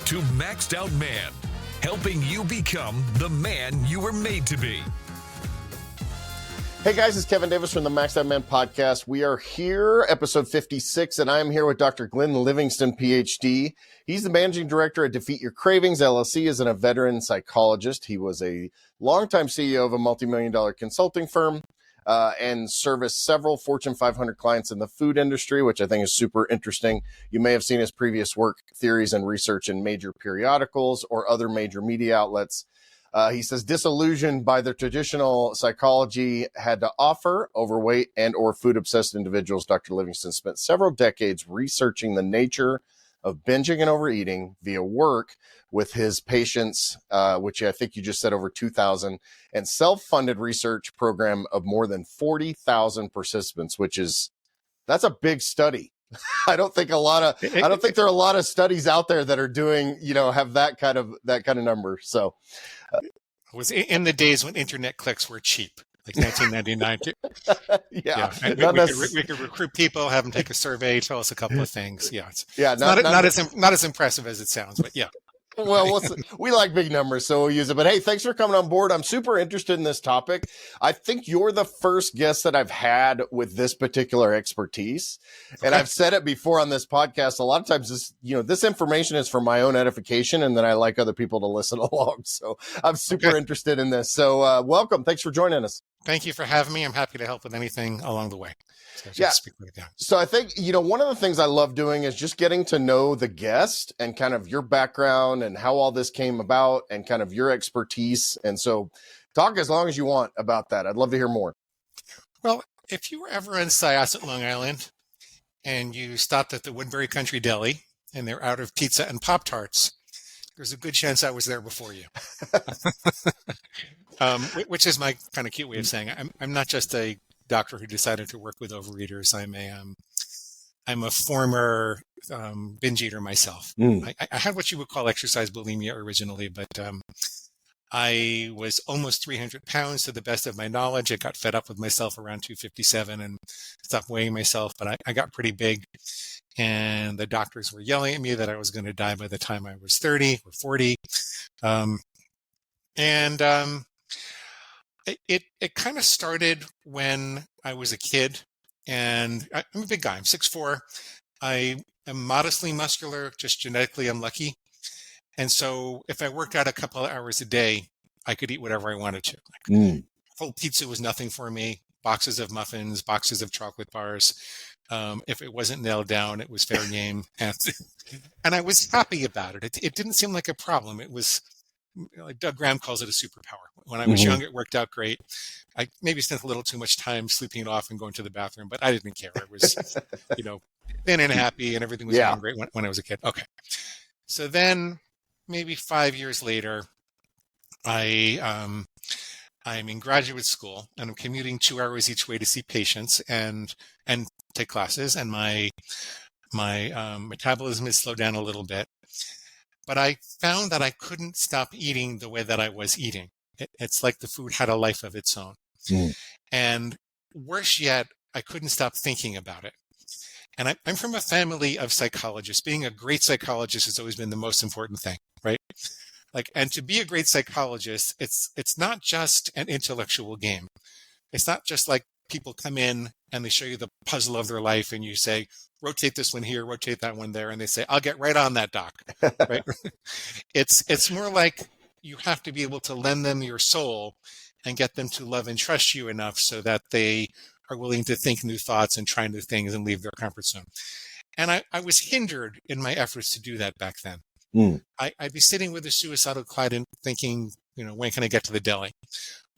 to Maxed Out Man, helping you become the man you were made to be. Hey guys, it's Kevin Davis from the Maxed Out Man podcast. We are here, episode 56, and I'm here with Dr. Glenn Livingston, PhD. He's the managing director at Defeat Your Cravings, LLC, and a veteran psychologist. He was a longtime CEO of a multi-million-dollar consulting firm and serviced several Fortune 500 clients in the food industry, which I think is super interesting. You may have seen his previous work, theories, and research in major periodicals or other major media outlets. He says, disillusioned by the traditional psychology had to offer, overweight and or food-obsessed individuals, Dr. Livingston spent several decades researching the nature of binging and overeating via work with his patients, which I think you just said over 2,000, and self-funded research program of more than 40,000 participants, that's a big study. I don't think there are a lot of studies out there that are doing, have that kind of number. So it was in the days when internet clicks were cheap, like 1999. Yeah. We could recruit people, have them take a survey, tell us a couple of things. Yeah. Not as impressive as it sounds, but yeah. Well, we like big numbers, so we'll use it. But hey, thanks for coming on board. I'm super interested in this topic. I think you're the first guest that I've had with this particular expertise. Okay. And I've said it before on this podcast. A lot of times this information is for my own edification, and then I like other people to listen along. So I'm super interested in this. So welcome. Thanks for joining us. Thank you for having me. I'm happy to help with anything along the way. So I think, one of the things I love doing is just getting to know the guest and kind of your background and how all this came about and kind of your expertise. And so talk as long as you want about that. I'd love to hear more. Well, if you were ever in Syosset, Long Island, and you stopped at the Woodbury Country Deli and they're out of pizza and Pop-Tarts, there's a good chance I was there before you. Which is my kind of cute way of saying I'm not just a doctor who decided to work with overeaters. I'm a former binge eater myself. I had what you would call exercise bulimia originally, but I was almost 300 pounds to the best of my knowledge. I got fed up with myself around 257 and stopped weighing myself, but I got pretty big. And the doctors were yelling at me that I was going to die by the time I was 30 or 40. It kind of started when I was a kid, and I'm a big guy. I'm 6'4". I am modestly muscular, just genetically unlucky. And so if I worked out a couple of hours a day, I could eat whatever I wanted to. Whole pizza was nothing for me. Boxes of muffins, boxes of chocolate bars. If it wasn't nailed down, it was fair game. And I was happy about it. It didn't seem like a problem. It was, like Doug Graham calls it a superpower. When I was young, it worked out great. I maybe spent a little too much time sleeping it off and going to the bathroom, but I didn't care. I was, thin and happy, and everything was going great when I was a kid. Okay. So then maybe 5 years later, I'm in graduate school and I'm commuting 2 hours each way to see patients and take classes, and my metabolism has slowed down a little bit. But I found that I couldn't stop eating the way that I was eating. It's like the food had a life of its own. And worse yet, I couldn't stop thinking about it. And I'm from a family of psychologists. Being a great psychologist has always been the most important thing, right? And to be a great psychologist, it's not just an intellectual game. It's not just like people come in and they show you the puzzle of their life and you say, rotate this one here, rotate that one there. And they say, I'll get right on that, doc. Right? It's more like you have to be able to lend them your soul and get them to love and trust you enough so that they are willing to think new thoughts and try new things and leave their comfort zone. And I was hindered in my efforts to do that back then. I'd be sitting with a suicidal client thinking, when can I get to the deli?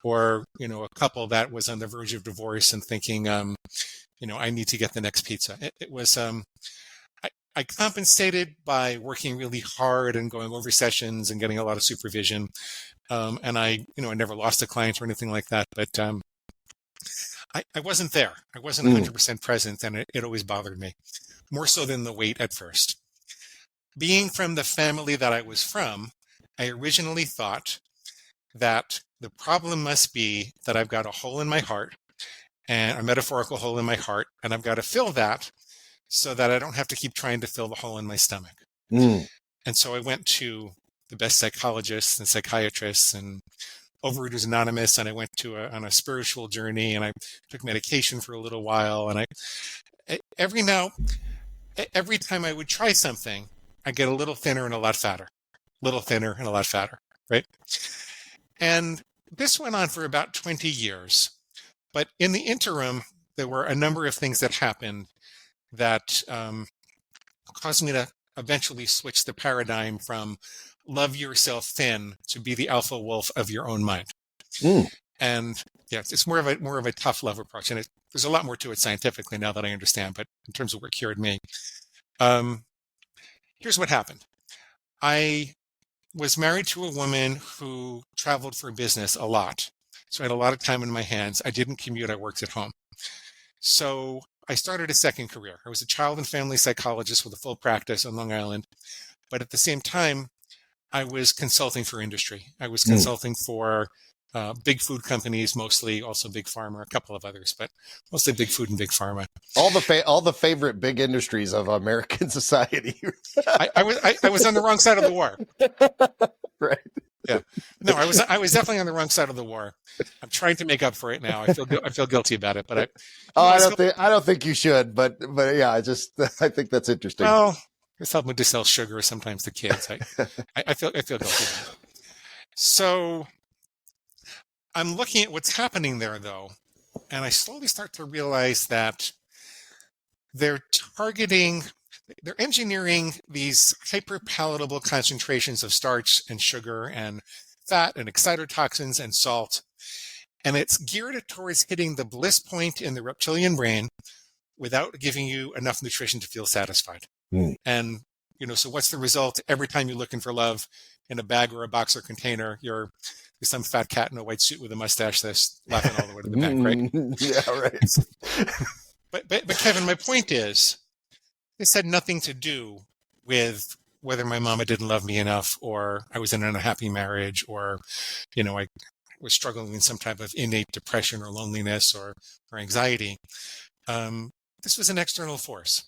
Or, a couple that was on the verge of divorce and thinking, I need to get the next pizza. It was, I compensated by working really hard and going over sessions and getting a lot of supervision. And I never lost a client or anything like that, but I wasn't there. I wasn't 100% present, and it always bothered me, more so than the weight at first. Being from the family that I was from, I originally thought that the problem must be that I've got a hole in my heart, and a metaphorical hole in my heart, and I've got to fill that so that I don't have to keep trying to fill the hole in my stomach. And so I went to the best psychologists and psychiatrists and Overeaters Anonymous, and I went on a spiritual journey, and I took medication for a little while. And every time I would try something, I get a little thinner and a lot fatter, little thinner and a lot fatter, right? And this went on for about 20 years. But in the interim, there were a number of things that happened that caused me to eventually switch the paradigm from love yourself thin to be the alpha wolf of your own mind. And yeah, it's more of a tough love approach. And there's a lot more to it scientifically now that I understand, but in terms of what cured me, here's what happened. I was married to a woman who traveled for business a lot. So I had a lot of time in my hands. I didn't commute. I worked at home. So I started a second career. I was a child and family psychologist with a full practice on Long Island. But at the same time, I was consulting for industry. I was consulting for big food companies, mostly, also big pharma, a couple of others, but mostly big food and big pharma. All the favorite big industries of American society. I was on the wrong side of the war. Right. Yeah. No, I was definitely on the wrong side of the war. I'm trying to make up for it now. I feel guilty about it, but I don't think you should, but yeah, I think that's interesting. Well, it's helping to sell sugar sometimes to kids. I feel guilty about it. So I'm looking at what's happening there, though, and I slowly start to realize that they're engineering these hyper-palatable concentrations of starch and sugar and fat and excitotoxins and salt, and it's geared towards hitting the bliss point in the reptilian brain without giving you enough nutrition to feel satisfied. And, so what's the result? Every time you're looking for love in a bag or a box or container, you're some fat cat in a white suit with a mustache that's laughing all the way to the bank, right? Yeah, right. But Kevin, my point is, this had nothing to do with whether my mama didn't love me enough, or I was in an unhappy marriage, or, I was struggling with some type of innate depression or loneliness or anxiety. This was an external force.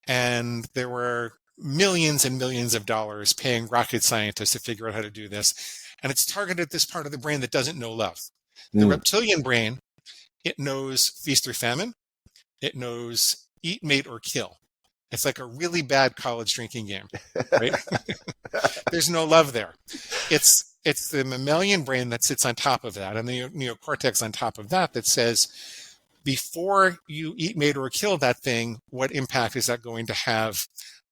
And there were millions and millions of dollars paying rocket scientists to figure out how to do this. And it's targeted this part of the brain that doesn't know love. The reptilian brain, it knows feast or famine. It knows eat, mate, or kill. It's like a really bad college drinking game, right? There's no love there. It's the mammalian brain that sits on top of that, and the neocortex on top of that says, before you eat, mate, or kill that thing, what impact is that going to have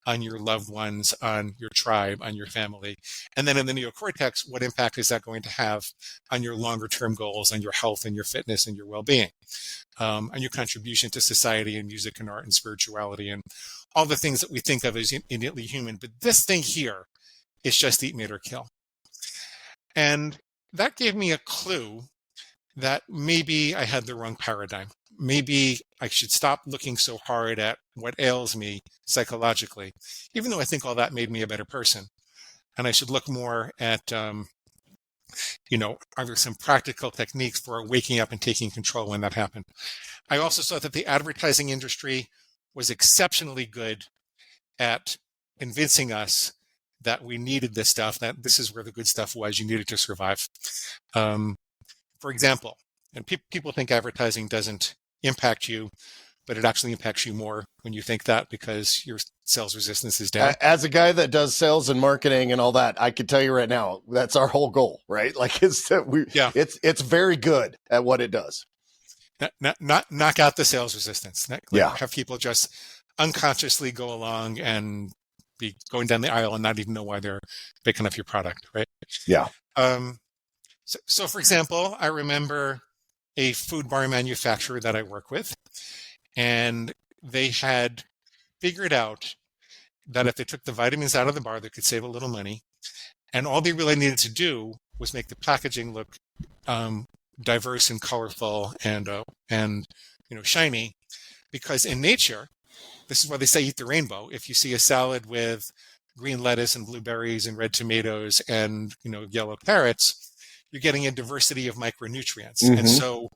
on your loved ones, on your tribe, on your family? And then in the neocortex, what impact is that going to have on your longer term goals, on your health and your fitness and your well-being, on your contribution to society and music and art and spirituality and all the things that we think of as innately human. But this thing here is just eat, mate, or kill. And that gave me a clue that maybe I had the wrong paradigm. Maybe I should stop looking so hard at what ails me psychologically, even though I think all that made me a better person. And I should look more at, are there some practical techniques for waking up and taking control when that happened? I also saw that the advertising industry was exceptionally good at convincing us that we needed this stuff, that this is where the good stuff was, you needed to survive. For example, and people think advertising doesn't impact you, but it actually impacts you more when you think that, because your sales resistance is down. As a guy that does sales and marketing and all that, I can tell you right now, that's our whole goal, right? Like it's very good at what it does. Not knock out the sales resistance. Have people just unconsciously go along and be going down the aisle and not even know why they're picking up your product, right? Yeah. So for example, I remember a food bar manufacturer that I work with, and they had figured out that if they took the vitamins out of the bar, they could save a little money. And all they really needed to do was make the packaging look diverse and colorful and shiny, because in nature, this is why they say eat the rainbow. If you see a salad with green lettuce and blueberries and red tomatoes and yellow carrots, you're getting a diversity of micronutrients. Mm-hmm. And so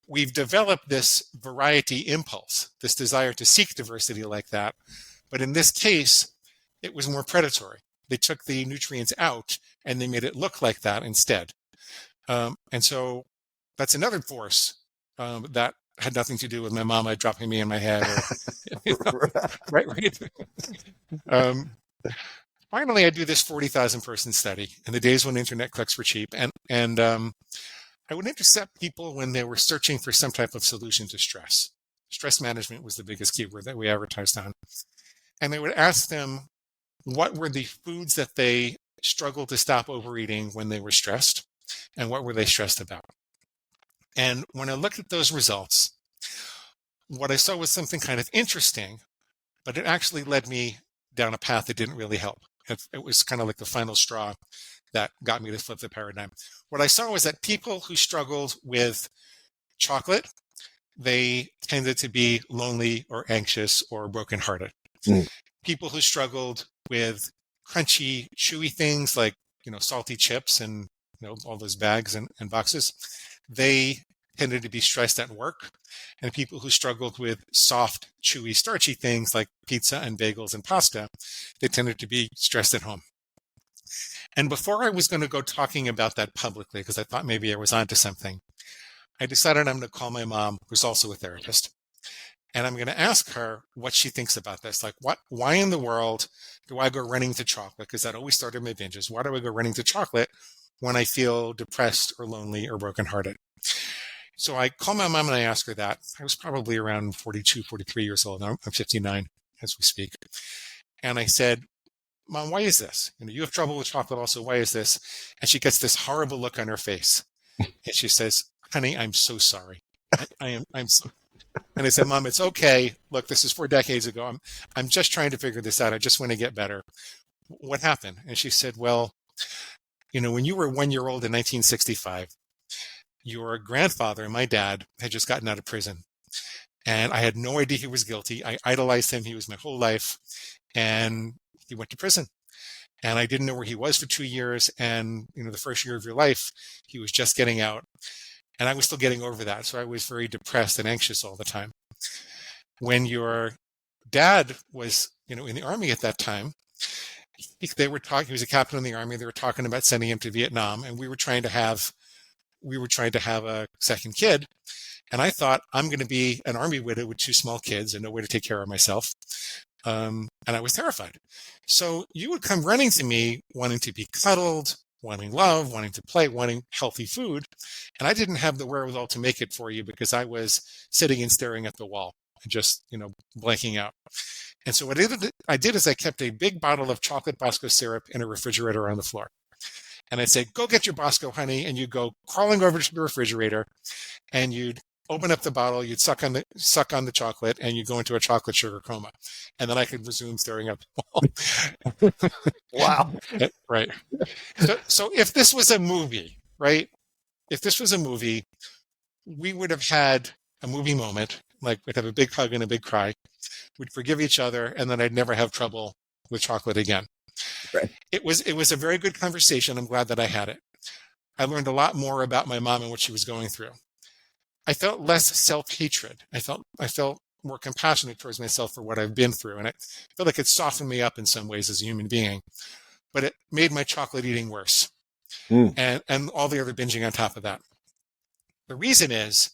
we've developed this variety impulse, this desire to seek diversity like that. But in this case, it was more predatory. They took the nutrients out and they made it look like that instead. And so that's another force that had nothing to do with my mama dropping me in my head. Or, right. Finally, I do this 40,000 person study in the days when internet clicks were cheap. And I would intercept people when they were searching for some type of solution to stress. Stress management was the biggest keyword that we advertised on. And I would ask them what were the foods that they struggled to stop overeating when they were stressed, and what were they stressed about. And when I looked at those results, what I saw was something kind of interesting, but it actually led me down a path that didn't really help. It was kind of like the final straw that got me to flip the paradigm. What I saw was that people who struggled with chocolate, they tended to be lonely or anxious or brokenhearted. People who struggled with crunchy, chewy things like, salty chips and, all those bags and boxes, they tended to be stressed at work. And people who struggled with soft, chewy, starchy things like pizza and bagels and pasta, they tended to be stressed at home. And before I was going to go talking about that publicly, because I thought maybe I was onto something, I decided I'm going to call my mom, who's also a therapist, and I'm going to ask her what she thinks about this. Like, why in the world do I go running to chocolate? Because that always started my binges. Why do I go running to chocolate when I feel depressed or lonely or brokenhearted? So I call my mom and I ask her that. I was probably around 42, 43 years old. Now I'm 59 as we speak. And I said, Mom, why is this? You have trouble with chocolate also. Why is this? And she gets this horrible look on her face. And she says, honey, I'm so sorry. I'm so. And I said, Mom, it's okay. Look, this is 4 decades ago. I'm just trying to figure this out. I just want to get better. What happened? And she said, well, when you were 1 year old in 1965, your grandfather, my dad, had just gotten out of prison. And I had no idea he was guilty. I idolized him. He was my whole life. And he went to prison. And I didn't know where he was for 2 years. And, the first year of your life, he was just getting out. And I was still getting over that. So I was very depressed and anxious all the time. When your dad was, in the Army at that time, they were talking, he was a captain in the Army. They were talking about sending him to Vietnam. And we were trying to have a second kid. And I thought, I'm going to be an Army widow with 2 small kids and no way to take care of myself. And I was terrified. So you would come running to me wanting to be cuddled, wanting love, wanting to play, wanting healthy food. And I didn't have the wherewithal to make it for you because I was sitting and staring at the wall and just, blanking out. And so what I did is I kept a big bottle of chocolate Bosco syrup in a refrigerator on the floor. And I'd say, go get your Bosco, honey. And you'd go crawling over to the refrigerator and you'd open up the bottle, you'd suck on the chocolate, and you'd go into a chocolate sugar coma. And then I could resume staring at the wall. Wow. Right. So if this was a movie, right? If this was a movie, we would have had a movie moment, like we'd have a big hug and a big cry. We'd forgive each other, and then I'd never have trouble with chocolate again. Right. It was a very good conversation. I'm glad that I had it. I learned a lot more about my mom and what she was going through. I felt less self-hatred. I felt more compassionate towards myself for what I've been through. And I feel like it softened me up in some ways as a human being, but it made my chocolate eating worse. And all the other binging on top of that. The reason is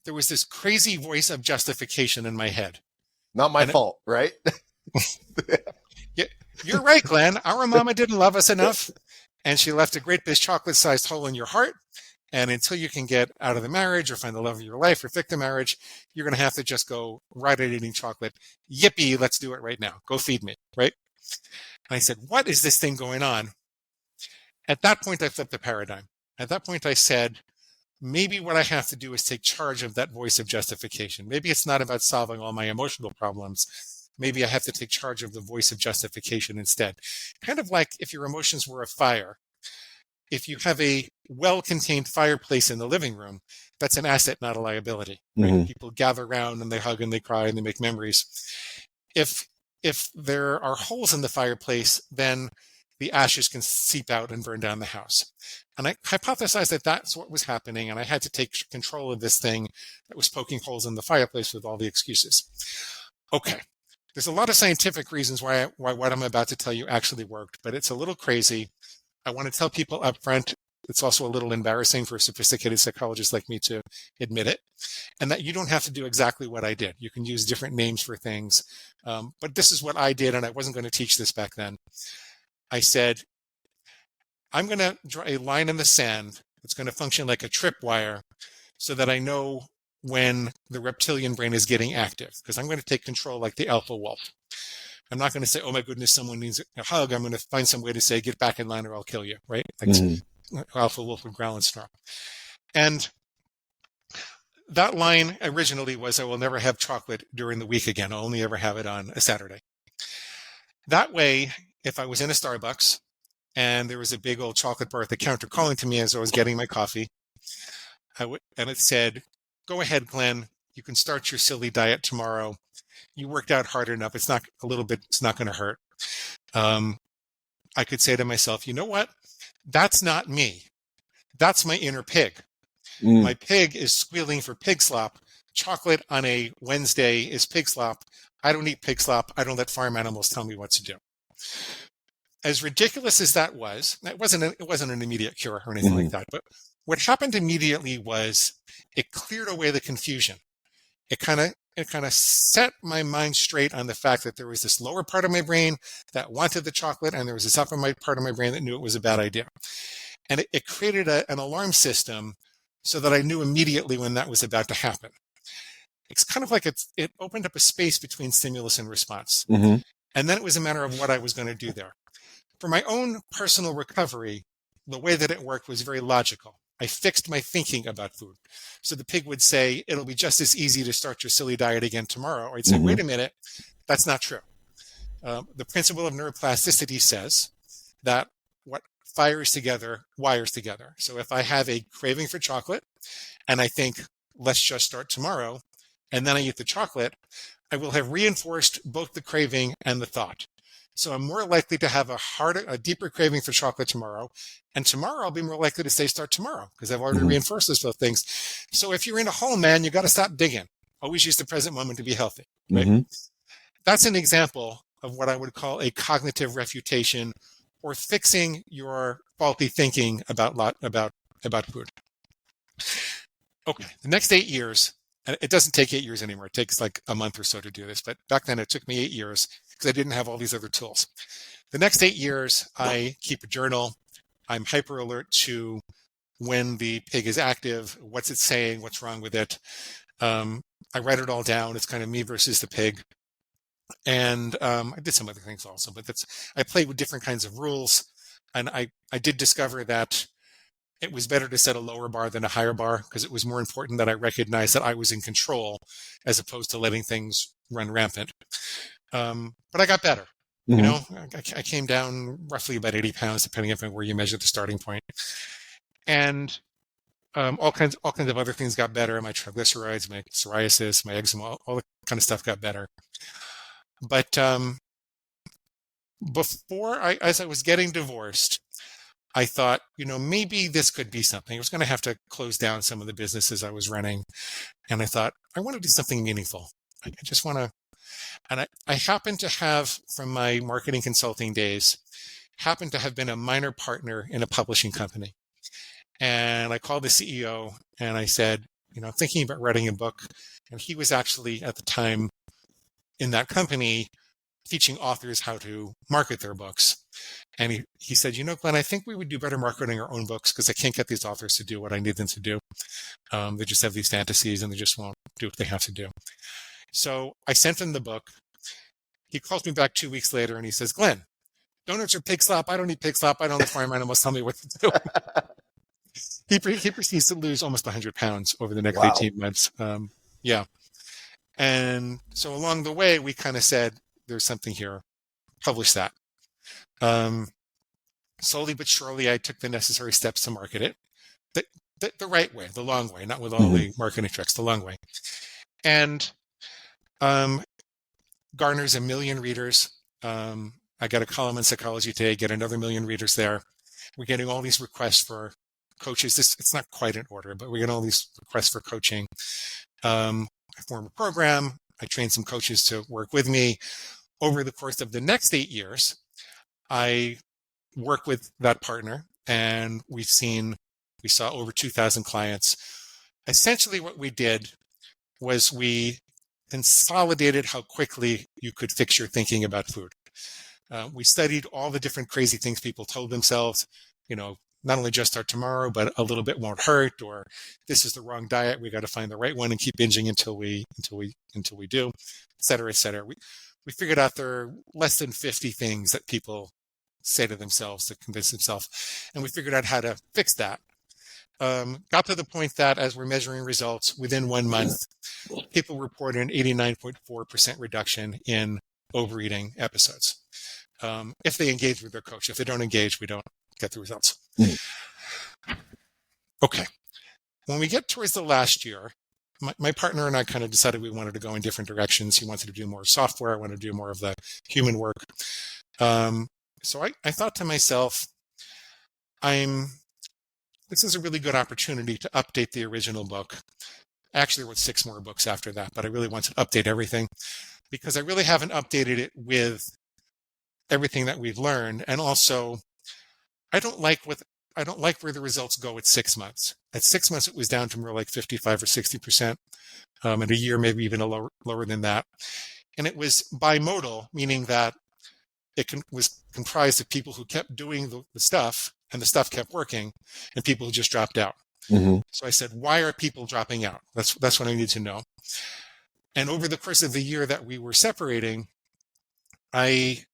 there was this crazy voice of justification in my head. Not my fault, right? Yeah, you're right, Glenn. Our mama didn't love us enough, and she left a great big chocolate-sized hole in your heart. And until you can get out of the marriage or find the love of your life or fix the marriage, you're going to have to just go right at eating chocolate. Yippee, let's do it right now. Go feed me, right? And I said, what is this thing going on? At that point, I flipped the paradigm. At that point, I said, maybe what I have to do is take charge of that voice of justification. Maybe it's not about solving all my emotional problems. Maybe I have to take charge of the voice of justification instead. Kind of like if your emotions were a fire. If you have a well-contained fireplace in the living room, that's an asset, not a liability. Right? Mm-hmm. People gather around and they hug and they cry and they make memories. If there are holes in the fireplace, then the ashes can seep out and burn down the house. And I hypothesized that that's what was happening, and I had to take control of this thing that was poking holes in the fireplace with all the excuses. Okay, There's a lot of scientific reasons why what I'm about to tell you actually worked, but it's a little crazy. I want to tell people up front, it's also a little embarrassing for a sophisticated psychologist like me to admit it, and that you don't have to do exactly what I did. You can use different names for things, but this is what I did, and I wasn't going to teach this back then. I said, I'm going to draw a line in the sand that's going to function like a tripwire so that I know when the reptilian brain is getting active, because I'm going to take control like the alpha wolf. I'm not going to say, oh my goodness, someone needs a hug. I'm going to find some way to say, get back in line or I'll kill you, right? Like alpha wolf would growl and snarl. And that line originally was, I will never have chocolate during the week again. I'll only ever have it on a Saturday. That way, if I was in a Starbucks and there was a big old chocolate bar at the counter calling to me as I was getting my coffee, and it said, go ahead, Glenn, you can start your silly diet tomorrow. You worked out hard enough. It's not going to hurt. I could say to myself, you know what? That's not me. That's my inner pig. My pig is squealing for pig slop. Chocolate on a Wednesday is pig slop. I don't eat pig slop. I don't let farm animals tell me what to do. As ridiculous as that was, it wasn't an immediate cure or anything like that. But what happened immediately was it cleared away the confusion. It kind of set my mind straight on the fact that there was this lower part of my brain that wanted the chocolate, and there was this upper part of my brain that knew it was a bad idea. And it created an alarm system so that I knew immediately when that was about to happen. It's kind of like it opened up a space between stimulus and response. And then it was a matter of what I was going to do there. For my own personal recovery, the way that it worked was very logical. I fixed my thinking about food. So the pig would say, it'll be just as easy to start your silly diet again tomorrow. Or I'd say, wait a minute, that's not true. The principle of neuroplasticity says that what fires together, wires together. So if I have a craving for chocolate and I think, let's just start tomorrow, and then I eat the chocolate, I will have reinforced both the craving and the thought. So I'm more likely to have a deeper craving for chocolate tomorrow. And tomorrow I'll be more likely to say start tomorrow because I've already reinforced those both things. So if you're in a hole, man, you got to stop digging. Always use the present moment to be healthy. Right? That's an example of what I would call a cognitive refutation or fixing your faulty thinking about food. Okay. The next 8 years, and it doesn't take 8 years anymore. It takes like a month or so to do this. But back then it took me 8 years because I didn't have all these other tools. The next 8 years, I keep a journal. I'm hyper alert to when the pig is active, what's it saying, what's wrong with it. I write it all down. It's kind of me versus the pig. And I did some other things also, but I played with different kinds of rules. And I did discover that it was better to set a lower bar than a higher bar because it was more important that I recognize that I was in control as opposed to letting things run rampant. But I got better. You know, I came down roughly about 80 pounds, depending on where you measure the starting point. And all kinds of other things got better. My triglycerides, my psoriasis, my eczema, all the kind of stuff got better. But as I was getting divorced, I thought, maybe this could be something. I was going to have to close down some of the businesses I was running. And I thought, I want to do something meaningful. I just want to. And I happened to have, from my marketing consulting days, happened to have been a minor partner in a publishing company. And I called the CEO and I said, I'm thinking about writing a book. And he was actually at the time in that company teaching authors how to market their books. And he said, Glenn, I think we would do better marketing our own books because I can't get these authors to do what I need them to do. They just have these fantasies and they just won't do what they have to do. So I sent him the book. He calls me back 2 weeks later and he says, Glenn, donuts are pig slop. I don't eat pig slop. I don't let farm animals tell me what to do. He proceeds to lose almost 100 pounds over the next 18 months. Yeah. And so along the way, we kind of said, there's something here. Publish that. Slowly but surely, I took the necessary steps to market it. The right way, the long way, not with all the marketing tricks, the long way. And garners 1 million readers. I got a column in Psychology Today, get another 1 million readers there. We're getting all these requests for coaches. It's not quite in order, but we get all these requests for coaching. I form a program. I trained some coaches to work with me. Over the course of the next 8 years, I work with that partner, and we saw over 2,000 clients. Essentially what we did was we consolidated how quickly you could fix your thinking about food. We studied all the different crazy things people told themselves, not only just start tomorrow, but a little bit won't hurt, or this is the wrong diet. We got to find the right one and keep binging until we do, et cetera, et cetera. We figured out there are less than 50 things that people say to themselves to convince themselves. And we figured out how to fix that. Got to the point that as we're measuring results within 1 month, people reported an 89.4% reduction in overeating episodes. If they engage with their coach. If they don't engage, we don't get the results. Okay. When we get towards the last year, my partner and I kind of decided we wanted to go in different directions. He wanted to do more software. I wanted to do more of the human work. So I thought to myself, this is a really good opportunity to update the original book. Actually, there were 6 more books after that, but I really want to update everything because I really haven't updated it with everything that we've learned. And also, I don't like where the results go at 6 months. At 6 months, it was down to more like 55 or 60%. In a year, maybe even lower than that. And it was bimodal, meaning that it was comprised of people who kept doing the stuff, and the stuff kept working, and people who just dropped out. Mm-hmm. So I said, why are people dropping out? That's what I need to know. And over the course of the year that we were separating, I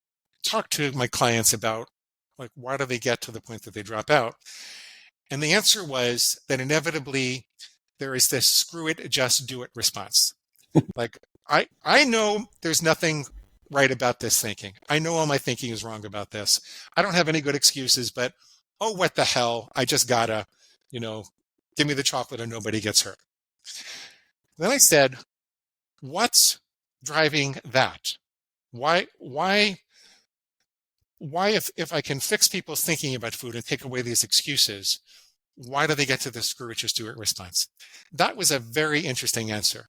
talked to my clients about, why do they get to the point that they drop out? And the answer was that inevitably there is this screw it, just do it response. I know there's nothing right about this thinking. I know all my thinking is wrong about this. I don't have any good excuses, but oh, what the hell? I just gotta, give me the chocolate and nobody gets hurt. Then I said, what's driving that? Why if I can fix people's thinking about food and take away these excuses, why do they get to the screw it, just do it response? That was a very interesting answer.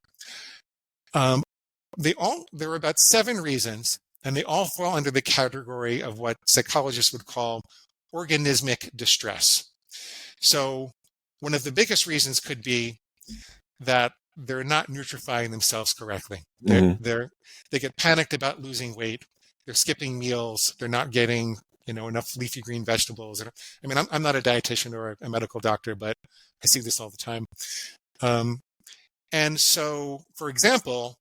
There are about 7 reasons, and they all fall under the category of what psychologists would call organismic distress. So one of the biggest reasons could be that they're not nutrifying themselves correctly. They get panicked about losing weight. They're skipping meals. They're not getting, enough leafy green vegetables. I'm not a dietitian or a medical doctor, but I see this all the time. And so, for example,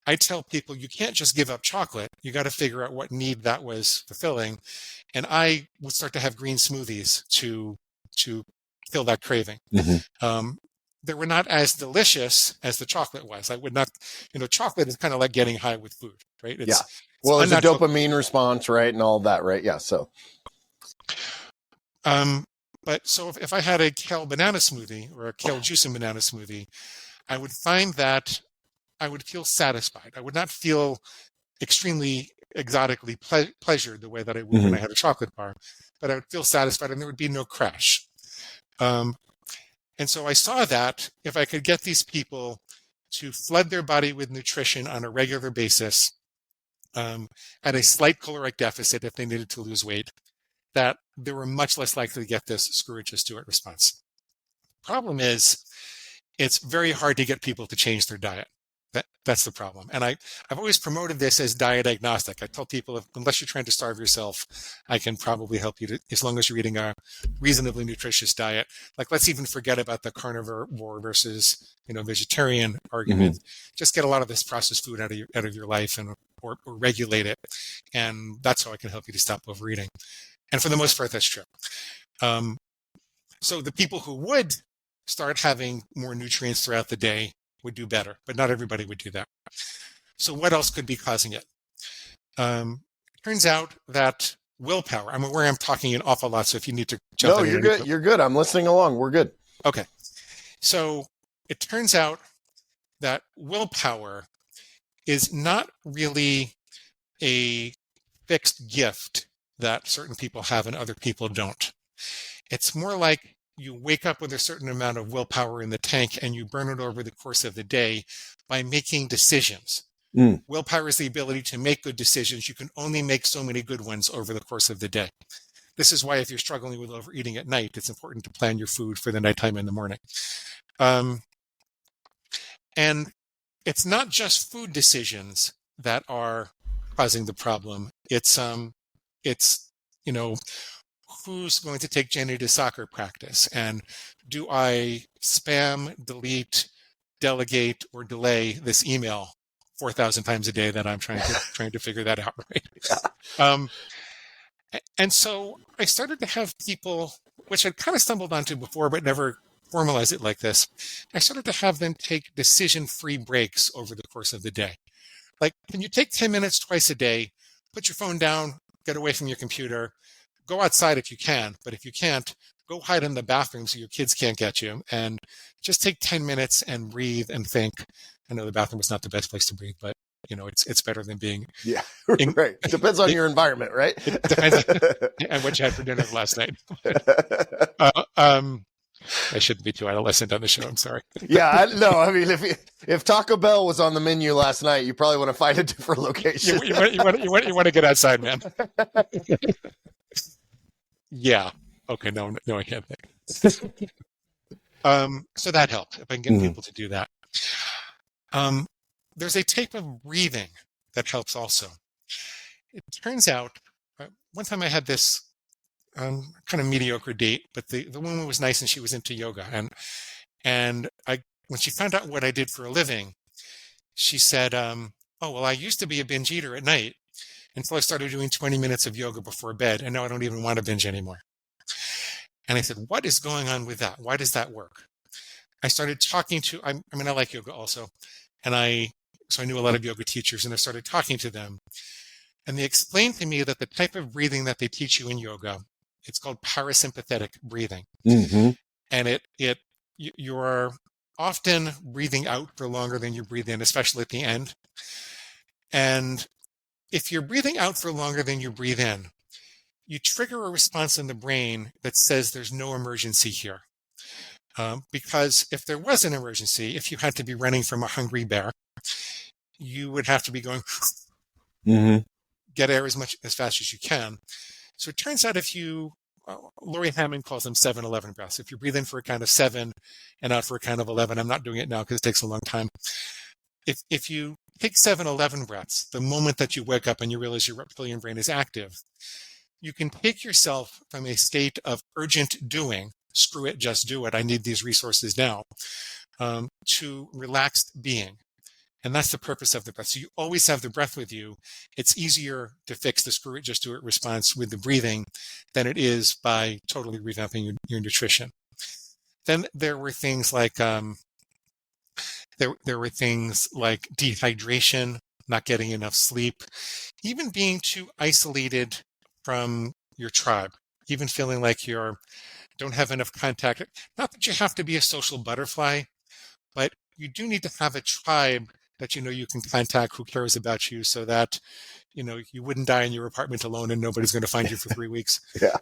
I tell people you can't just give up chocolate. You got to figure out what need that was fulfilling. And I would start to have green smoothies to fill that craving. Mm-hmm. They were not as delicious as the chocolate was. I would not, chocolate is kind of like getting high with food, right? It's a dopamine response, right? And all that, right? Yeah. So, but so if I had a kale banana smoothie or a kale juice and banana smoothie, I would find that I would feel satisfied. I would not feel extremely exotically pleasured the way that I would when I had a chocolate bar, but I would feel satisfied and there would be no crash. And so I saw that if I could get these people to flood their body with nutrition on a regular basis, at a slight caloric deficit if they needed to lose weight, that they were much less likely to get this screw it, just do it response. Problem is, it's very hard to get people to change their diet. That's the problem. And I've always promoted this as diet agnostic. I tell people, unless you're trying to starve yourself, I can probably help you as long as you're eating a reasonably nutritious diet. Let's even forget about the carnivore versus, vegetarian argument. Just get a lot of this processed food out of your life or regulate it. And that's how I can help you to stop overeating. And for the most part, that's true. So the people who would start having more nutrients throughout the day would do better, but not everybody would do that. So what else could be causing it? Turns out that willpower, I'm aware I'm talking an awful lot, so if you need to jump in. No, you're good. You're good. I'm listening along. We're good. Okay. So it turns out that willpower is not really a fixed gift that certain people have and other people don't. It's more like you wake up with a certain amount of willpower in the tank and you burn it over the course of the day by making decisions. Willpower is the ability to make good decisions. You can only make so many good ones over the course of the day. This is why if you're struggling with overeating at night, it's important to plan your food for the nighttime and the morning. And it's not just food decisions that are causing the problem. It's who's going to take Jenny to soccer practice, and do I spam, delete, delegate, or delay this email 4,000 times a day that I'm trying to figure that out, right? Yeah. And so I started to have people, which I'd kind of stumbled onto before, but never formalized it like this. I started to have them take decision-free breaks over the course of the day. Like, can you take 10 minutes twice a day, put your phone down, get away from your computer, go outside if you can, but if you can't, go hide in the bathroom so your kids can't get you, and just take 10 minutes and breathe and think. I know the bathroom is not the best place to breathe, but it's better than being. Yeah, right. Depends on your environment, right? It depends on what you had for dinner last night. I shouldn't be too adolescent on the show. I'm sorry. Yeah, I mean, if Taco Bell was on the menu last night, you probably want to find a different location. You want to get outside, man. Yeah. Okay. No, I can't think. So that helped if I can get people to do that. There's a type of breathing that helps also. It turns out, one time I had this kind of mediocre date, but the woman was nice and she was into yoga. And when she found out what I did for a living, she said, oh, well, I used to be a binge eater at night until I started doing 20 minutes of yoga before bed. And now I don't even want to binge anymore. And I said, what is going on with that? Why does that work? I started talking to, I like yoga also. So I knew a lot of yoga teachers, and I started talking to them. And they explained to me that the type of breathing that they teach you in yoga, it's called parasympathetic breathing. Mm-hmm. And you're often breathing out for longer than you breathe in, especially at the end. And if you're breathing out for longer than you breathe in, you trigger a response in the brain that says there's no emergency here. Because if there was an emergency, if you had to be running from a hungry bear, you would have to be going, get air as fast as you can. So it turns out Laurie Hammond calls them 7-11 breaths. If you breathe in for a count of 7 and out for a count of 11, I'm not doing it now because it takes a long time. If you take 7-11 breaths, the moment that you wake up and you realize your reptilian brain is active, you can take yourself from a state of urgent doing, screw it, just do it, I need these resources now, to relaxed being. And that's the purpose of the breath. So you always have the breath with you. It's easier to fix the screw it, just do it response with the breathing than it is by totally revamping your nutrition. Then there were things like dehydration, not getting enough sleep, even being too isolated from your tribe, even feeling like you don't have enough contact. Not that you have to be a social butterfly, but you do need to have a tribe that you can contact who cares about you, so that you wouldn't die in your apartment alone and nobody's going to find you for 3 weeks. Yeah.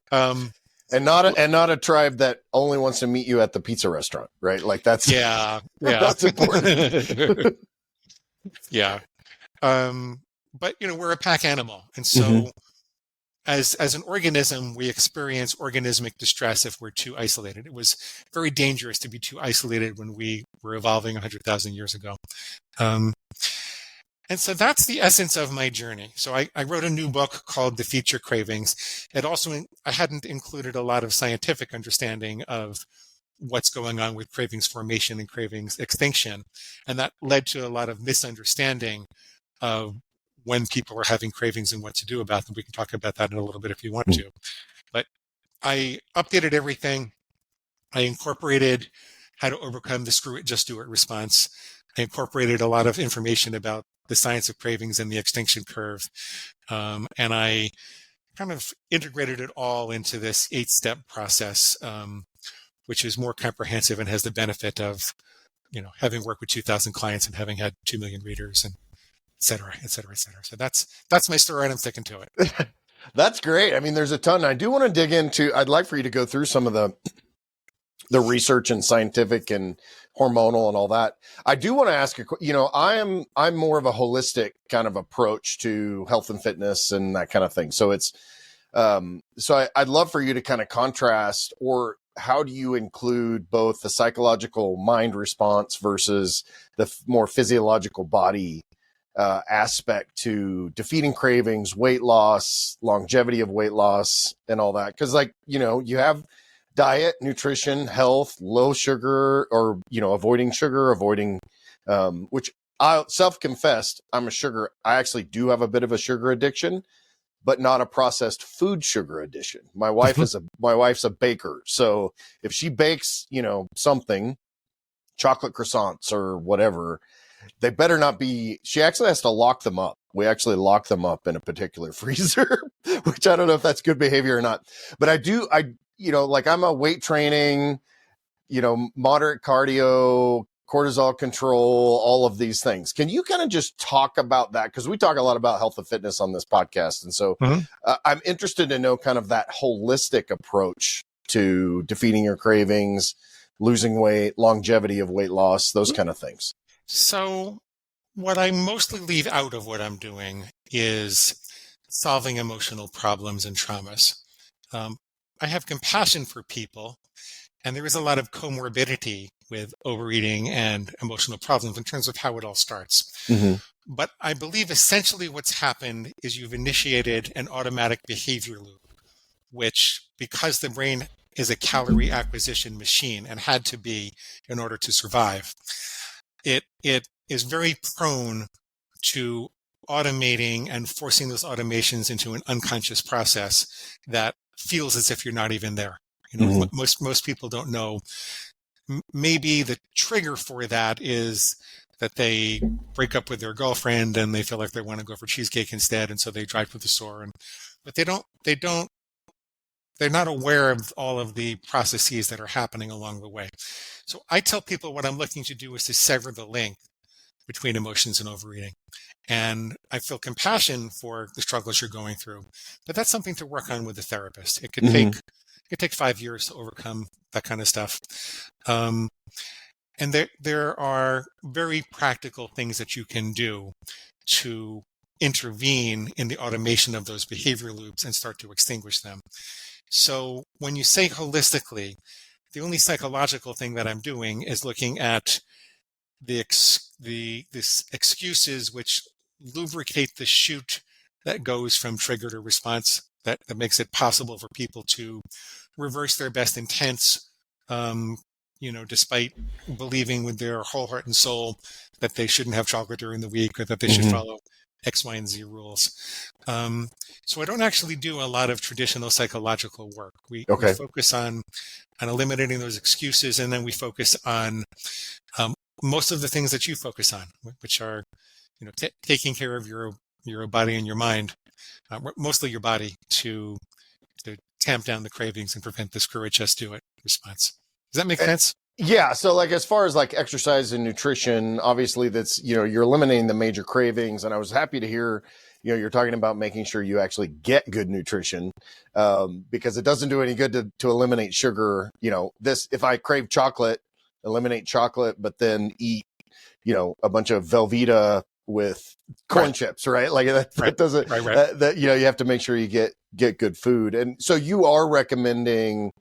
And not a tribe that only wants to meet you at the pizza restaurant, right? Like that's that's important. Yeah. But we're a pack animal, and so as an organism, we experience organismic distress if we're too isolated. It was very dangerous to be too isolated when we were evolving 100,000 years ago. And so that's the essence of my journey. So I wrote a new book called Defeat Your Cravings. I hadn't included a lot of scientific understanding of what's going on with cravings formation and cravings extinction. And that led to a lot of misunderstanding of when people are having cravings and what to do about them. We can talk about that in a little bit if you want to. But I updated everything. I incorporated how to overcome the screw it, just do it response. I incorporated a lot of information about the science of cravings and the extinction curve. And I kind of integrated it all into this 8-step process, which is more comprehensive and has the benefit of, having worked with 2,000 clients and having had 2 million readers and et cetera, et cetera, et cetera. So that's my story, and I'm sticking to it. That's great. I mean, there's a ton. I do want to dig into, I'd like for you to go through some of the the research and scientific and hormonal and all that. I do want to ask I'm more of a holistic kind of approach to health and fitness and that kind of thing. So I'd love for you to kind of contrast, or how do you include both the psychological mind response versus the more physiological body aspect to defeating cravings, weight loss, longevity of weight loss, and all that? Because you have diet, nutrition, health, low sugar, or avoiding sugar, which I self-confessed, I actually do have a bit of a sugar addiction, but not a processed food sugar addiction. My wife's a baker. So if she bakes, something, chocolate croissants or whatever, they better not be, she actually has to lock them up. We actually lock them up in a particular freezer, which I don't know if that's good behavior or not. But I'm a weight training, moderate cardio, cortisol control, all of these things. Can you kind of just talk about that? Because we talk a lot about health and fitness on this podcast. And so I'm interested to know kind of that holistic approach to defeating your cravings, losing weight, longevity of weight loss, those kind of things. So what I mostly leave out of what I'm doing is solving emotional problems and traumas. I have compassion for people, and there is a lot of comorbidity with overeating and emotional problems in terms of how it all starts. Mm-hmm. But I believe essentially what's happened is you've initiated an automatic behavior loop, which, because the brain is a calorie acquisition machine and had to be in order to survive, it is very prone to automating and forcing those automations into an unconscious process that feels as if you're not even there. Most people don't know. Maybe the trigger for that is that they break up with their girlfriend and they feel like they want to go for cheesecake instead, and so they drive to the store. But they're not aware of all of the processes that are happening along the way. So I tell people what I'm looking to do is to sever the link between emotions and overeating. And I feel compassion for the struggles you're going through, but that's something to work on with a therapist. It could take 5 years to overcome that kind of stuff. And there are very practical things that you can do to intervene in the automation of those behavior loops and start to extinguish them. So when you say holistically, the only psychological thing that I'm doing is looking at these excuses which lubricate the chute that goes from trigger to response, that makes it possible for people to reverse their best intents, despite believing with their whole heart and soul that they shouldn't have chocolate during the week, or that they should follow X, Y, and Z rules. So I don't actually do a lot of traditional psychological work. We focus on eliminating those excuses, and then we focus on most of the things that you focus on, which are, taking care of your body and your mind, mostly your body, to tamp down the cravings and prevent the screw it, just do it response. Does that make sense? Yeah. So as far as exercise and nutrition, obviously that's, you're eliminating the major cravings. And I was happy to hear, you're talking about making sure you actually get good nutrition, because it doesn't do any good to eliminate sugar. If I crave chocolate, eliminate chocolate, but then eat, a bunch of Velveeta with corn chips, right? That doesn't, that you have to make sure you get good food. And so you are recommending,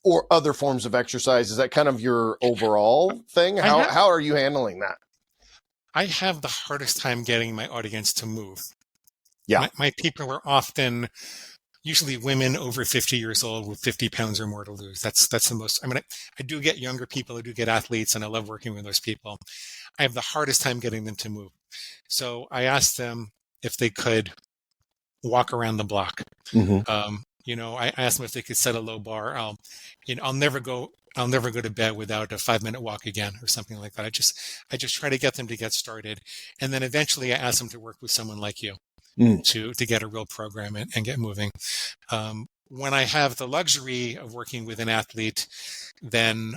or other forms of exercise. Is that kind of your overall thing? How are you handling that? I have the hardest time getting my audience to move. Yeah. My people are often usually women over 50 years old with 50 pounds or more to lose. That's the most, I do get younger people, I do get athletes, and I love working with those people. I have the hardest time getting them to move. So I asked them if they could walk around the block. I asked them if they could set a low bar. I'll never go to bed without a 5-minute walk again, or something like that. I just try to get them to get started. And then eventually I ask them to work with someone like you to get a real program and get moving. When I have the luxury of working with an athlete, then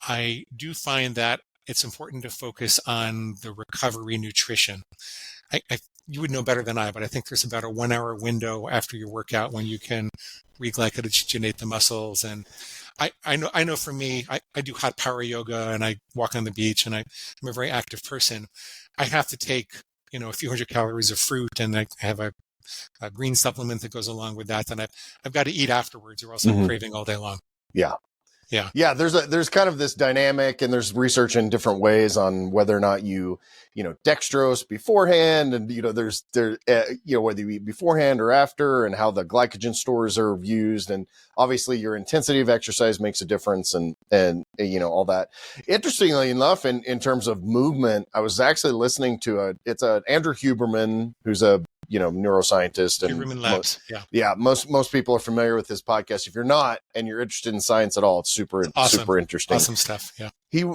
I do find that it's important to focus on the recovery nutrition. You would know better than I, but I think there's about a 1 hour window after your workout when you can reglycogenate the muscles. And I know for me, I do hot power yoga and I walk on the beach and I'm a very active person. I have to take, a few hundred calories of fruit, and I have a green supplement that goes along with that. And I've got to eat afterwards, or else I'm craving all day long. Yeah. Yeah. Yeah. There's kind of this dynamic, and there's research in different ways on whether or not dextrose beforehand, and, whether you eat beforehand or after, and how the glycogen stores are used. And obviously your intensity of exercise makes a difference, and all that. Interestingly enough, in terms of movement, I was actually listening to it's Andrew Huberman, who's a, neuroscientist, and Huberman Labs. Most people are familiar with his podcast. If you're not, and you're interested in science at all, it's super interesting. Awesome stuff. Yeah.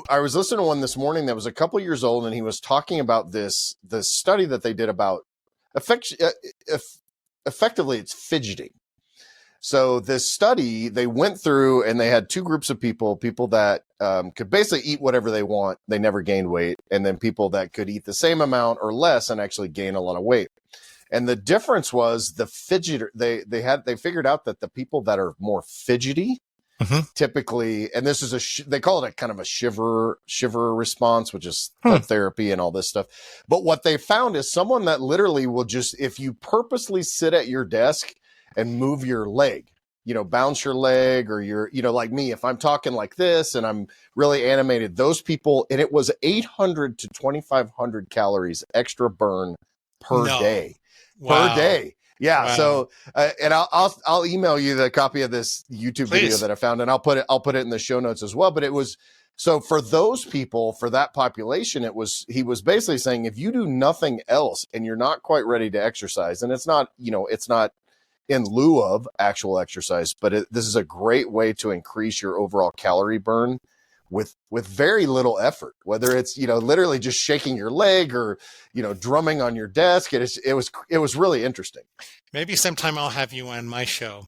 I was listening to one this morning that was a couple years old, and he was talking about the study that they did about effectively it's fidgeting. So this study, they went through and they had two groups of people that could basically eat whatever they want. They never gained weight. And then people that could eat the same amount or less and actually gain a lot of weight. And the difference was the fidgeter. They figured out that the people that are more fidgety, typically, and this is they call it a kind of a shiver response, which is therapy and all this stuff. But what they found is someone that literally will just, if you purposely sit at your desk and move your leg, bounce your leg, or like me, if I'm talking like this and I'm really animated, those people, and it was 800 to 2,500 calories extra burn per day. Wow. Per day. Yeah. Wow. So, and I'll email you the copy of this YouTube video that I found, and I'll put it in the show notes as well. But it was, so for those people, for that population, he was basically saying, if you do nothing else and you're not quite ready to exercise, and it's not in lieu of actual exercise, but this is a great way to increase your overall calorie burn with very little effort, whether it's, literally just shaking your leg or, drumming on your desk. It was really interesting. Maybe sometime I'll have you on my show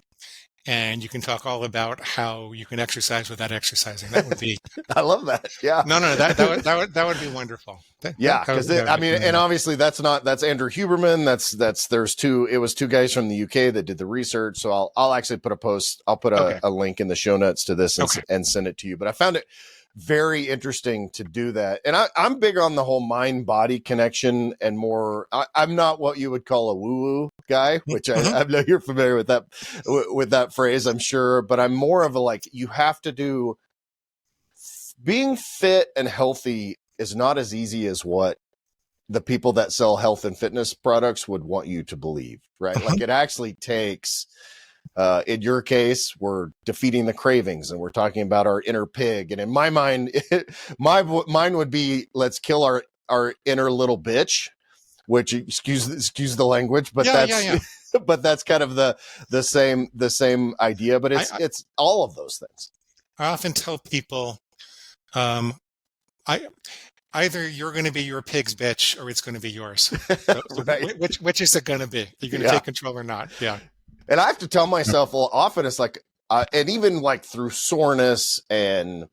and you can talk all about how you can exercise without exercising. That would be, I love that. Yeah. No, that would be wonderful. Because and obviously that's Andrew Huberman. It was two guys from the UK that did the research. So I'll actually put a link in the show notes to this and send it to you. But I found it very interesting to do that. And I'm big on the whole mind body connection, and more, I'm not what you would call a woo-woo guy, which I know you're familiar with that phrase, I'm sure, but I'm more of a, you have to do, being fit and healthy is not as easy as what the people that sell health and fitness products would want you to believe, right? It actually takes, in your case, we're defeating the cravings, and we're talking about our inner pig. And in my mind, mine would be, let's kill our inner little bitch, which excuse the language, but but that's kind of the same idea. But it's all of those things. I often tell people, either you're going to be your pig's bitch or it's going to be yours. So right. Which is it going to be? You're going to take control or not? Yeah. And I have to tell myself often, it's and even through soreness and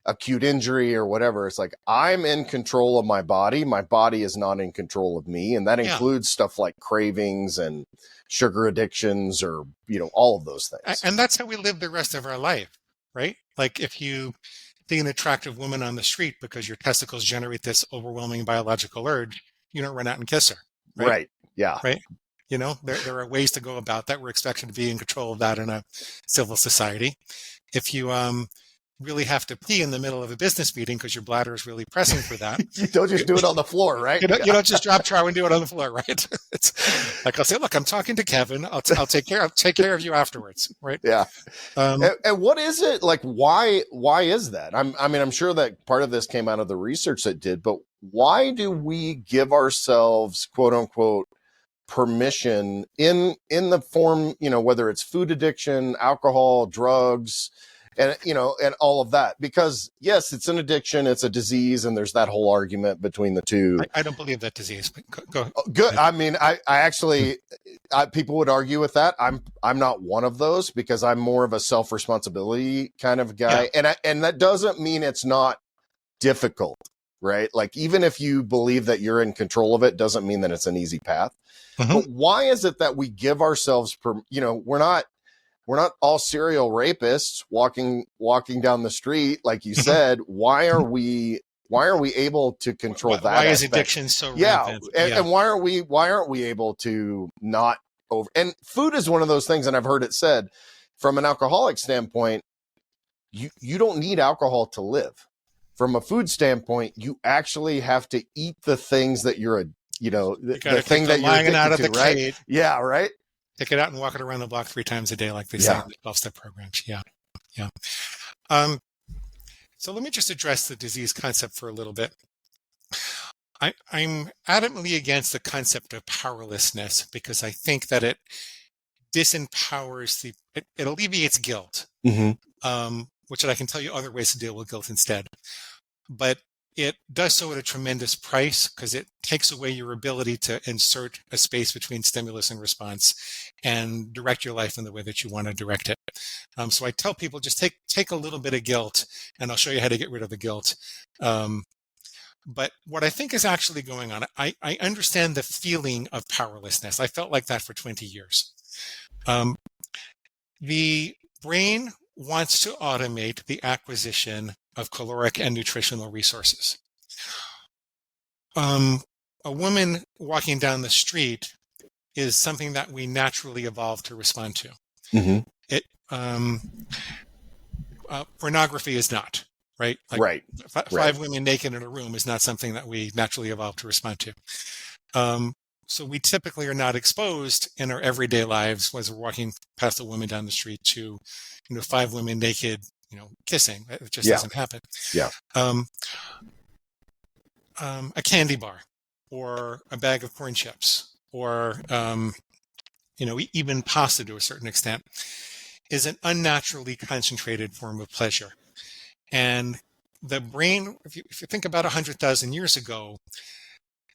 acute injury or whatever, it's I'm in control of my body. My body is not in control of me. And that includes stuff like cravings and sugar addictions, or, all of those things. And that's how we live the rest of our life, right? If you see an attractive woman on the street because your testicles generate this overwhelming biological urge, you don't run out and kiss her. Right. Yeah. Right. There are ways to go about that. We're expected to be in control of that in a civil society. If you really have to pee in the middle of a business meeting because your bladder is really pressing for that, you don't just do it on the floor, right? You don't just drop trow and do it on the floor, right? It's I'll say, look, I'm talking to Kevin. I'll take care of you afterwards, right? Yeah. And what is it Why is that? I'm sure that part of this came out of the research that did, but why do we give ourselves, quote unquote, permission in the form, whether it's food addiction, alcohol, drugs, and all of that? Because yes, it's an addiction, it's a disease, and there's that whole argument between the two. I don't believe that disease. Go. Good. I actually, people would argue with that. I'm not one of those, because I'm more of a self-responsibility kind of guy. Yeah. And that doesn't mean it's not difficult, right? Even if you believe that you're in control of it, doesn't mean that it's an easy path. But why is it that we give ourselves, we're not, all serial rapists walking down the street, like you said. Why are we able to control that why is aspect? addiction so Yeah, rampant? and why aren't we able to not over? And food is one of those things, and I've heard it said from an alcoholic standpoint, you don't need alcohol to live. From a food standpoint, you actually have to eat the things that you're the thing that you're addicted out of to, the right? cage. Yeah, right. Take it out and walk it around the block 3 times a day, like they say in the 12-step programs. Yeah. So let me just address the disease concept for a little bit. I'm adamantly against the concept of powerlessness because I think that it disempowers it alleviates guilt, which I can tell you other ways to deal with guilt instead. But it does so at a tremendous price because it takes away your ability to insert a space between stimulus and response and direct your life in the way that you want to direct it. So I tell people just take a little bit of guilt, and I'll show you how to get rid of the guilt. But what I think is actually going on, I understand the feeling of powerlessness. I felt like that for 20 years. The brain wants to automate the acquisition of caloric and nutritional resources. A woman walking down the street is something that we naturally evolved to respond to. Pornography is not, right? Right. Five women naked in a room is not something that we naturally evolved to respond to. So we typically are not exposed in our everyday lives as we're walking past a woman down the street to, 5 women naked, kissing. It just doesn't happen. Yeah. A candy bar or a bag of corn chips or, even pasta to a certain extent is an unnaturally concentrated form of pleasure. And the brain, if you think about 100,000 years ago,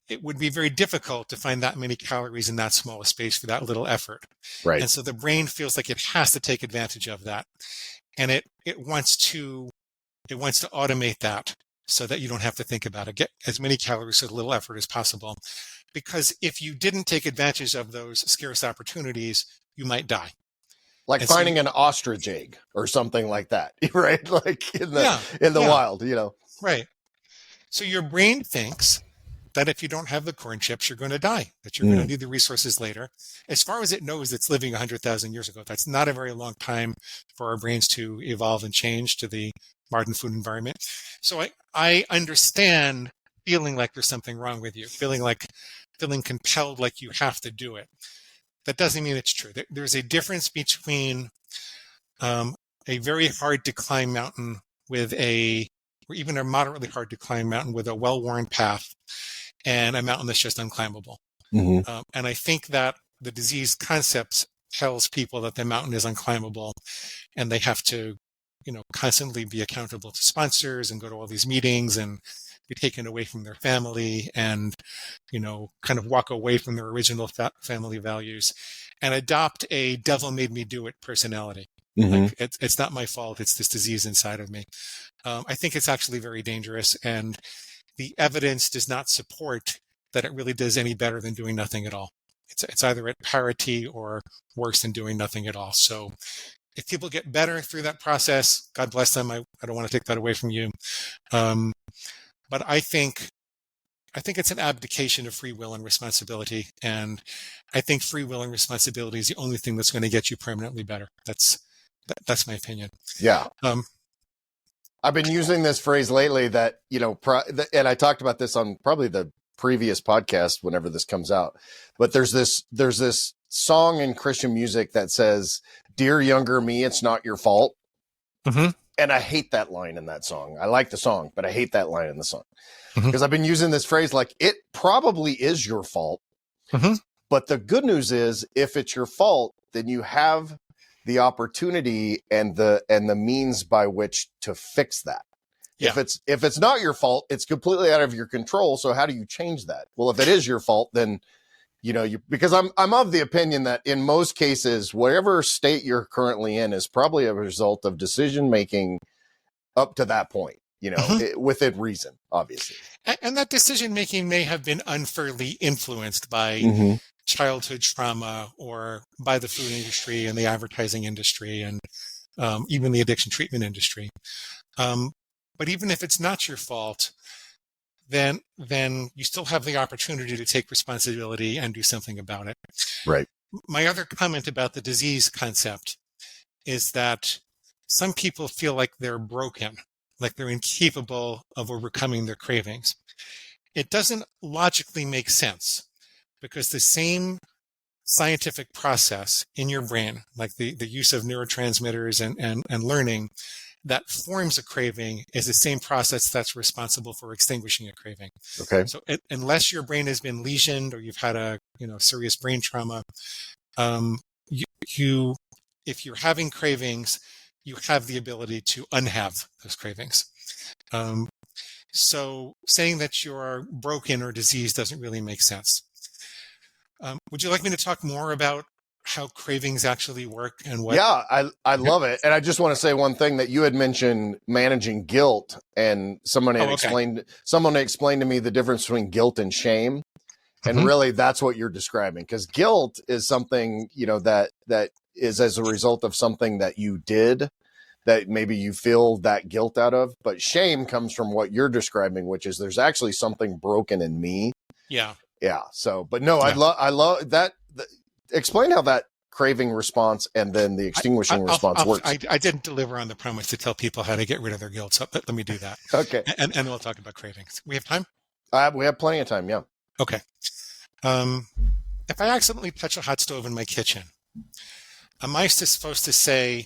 it would be very difficult to find that many calories in that small a space for that little effort. Right. And so the brain feels like it has to take advantage of that. And it wants to automate that so that you don't have to think about it. Get as many calories with little effort as possible. Because if you didn't take advantage of those scarce opportunities, you might die. Like and finding an ostrich egg or something like that, right? Like in the wild, Right. So your brain thinks that if you don't have the corn chips, you're going to die, that you're going to need the resources later. As far as it knows, it's living 100,000 years ago. That's not a very long time for our brains to evolve and change to the modern food environment. So I understand feeling like there's something wrong with you, feeling compelled like you have to do it. That doesn't mean it's true. There's a difference between a very hard to climb mountain or even a moderately hard to climb mountain with a well-worn path and a mountain that's just unclimbable. And I think that the disease concept tells people that the mountain is unclimbable and they have to, constantly be accountable to sponsors and go to all these meetings and be taken away from their family and, kind of walk away from their original family values and adopt a devil made me do it personality. Like it's not my fault. It's this disease inside of me. I think it's actually very dangerous, and the evidence does not support that it really does any better than doing nothing at all. It's either at parity or worse than doing nothing at all. So if people get better through that process, God bless them. I don't want to take that away from you. But I think it's an abdication of free will and responsibility. And I think free will and responsibility is the only thing that's going to get you permanently better. That's my opinion. Yeah. I've been using this phrase lately that, and I talked about this on probably the previous podcast whenever this comes out, but there's this song in Christian music that says, "Dear younger me, it's not your fault." And I hate that line in that song. I like the song, but I hate that line in the song because I've been using this phrase like it probably is your fault. But the good news is if it's your fault, then you have the opportunity and the means by which to fix that. Yeah. If it's not your fault, it's completely out of your control. So how do you change that? Well, if it is your fault, then because I'm of the opinion that in most cases, whatever state you're currently in is probably a result of decision making up to that point, within reason, obviously. And that decision making may have been unfairly influenced by childhood trauma or by the food industry and the advertising industry and even the addiction treatment industry. But even if it's not your fault, then you still have the opportunity to take responsibility and do something about it. Right. My other comment about the disease concept is that some people feel like they're broken, like they're incapable of overcoming their cravings. It doesn't logically make sense because the same scientific process in your brain, like the use of neurotransmitters and learning that forms a craving, is the same process that's responsible for extinguishing a craving. Okay. So unless your brain has been lesioned or you've had a serious brain trauma, if you're having cravings, you have the ability to unhave those cravings. So saying that you're broken or diseased doesn't really make sense. Would you like me to talk more about how cravings actually work and what? Yeah, I love it. And I just want to say one thing, that you had mentioned managing guilt, and someone had explained to me the difference between guilt and shame. And really that's what you're describing, because guilt is something, that is as a result of something that you did that maybe you feel that guilt out of. But shame comes from what you're describing, which is there's actually something broken in me. Yeah. Yeah. So, but no, yeah. I love that. Explain how that craving response and then the extinguishing response works. I didn't deliver on the promise to tell people how to get rid of their guilt. So let me do that. Okay. And we'll talk about cravings. We have time? We have plenty of time. Yeah. Okay. If I accidentally touch a hot stove in my kitchen, am I supposed to say,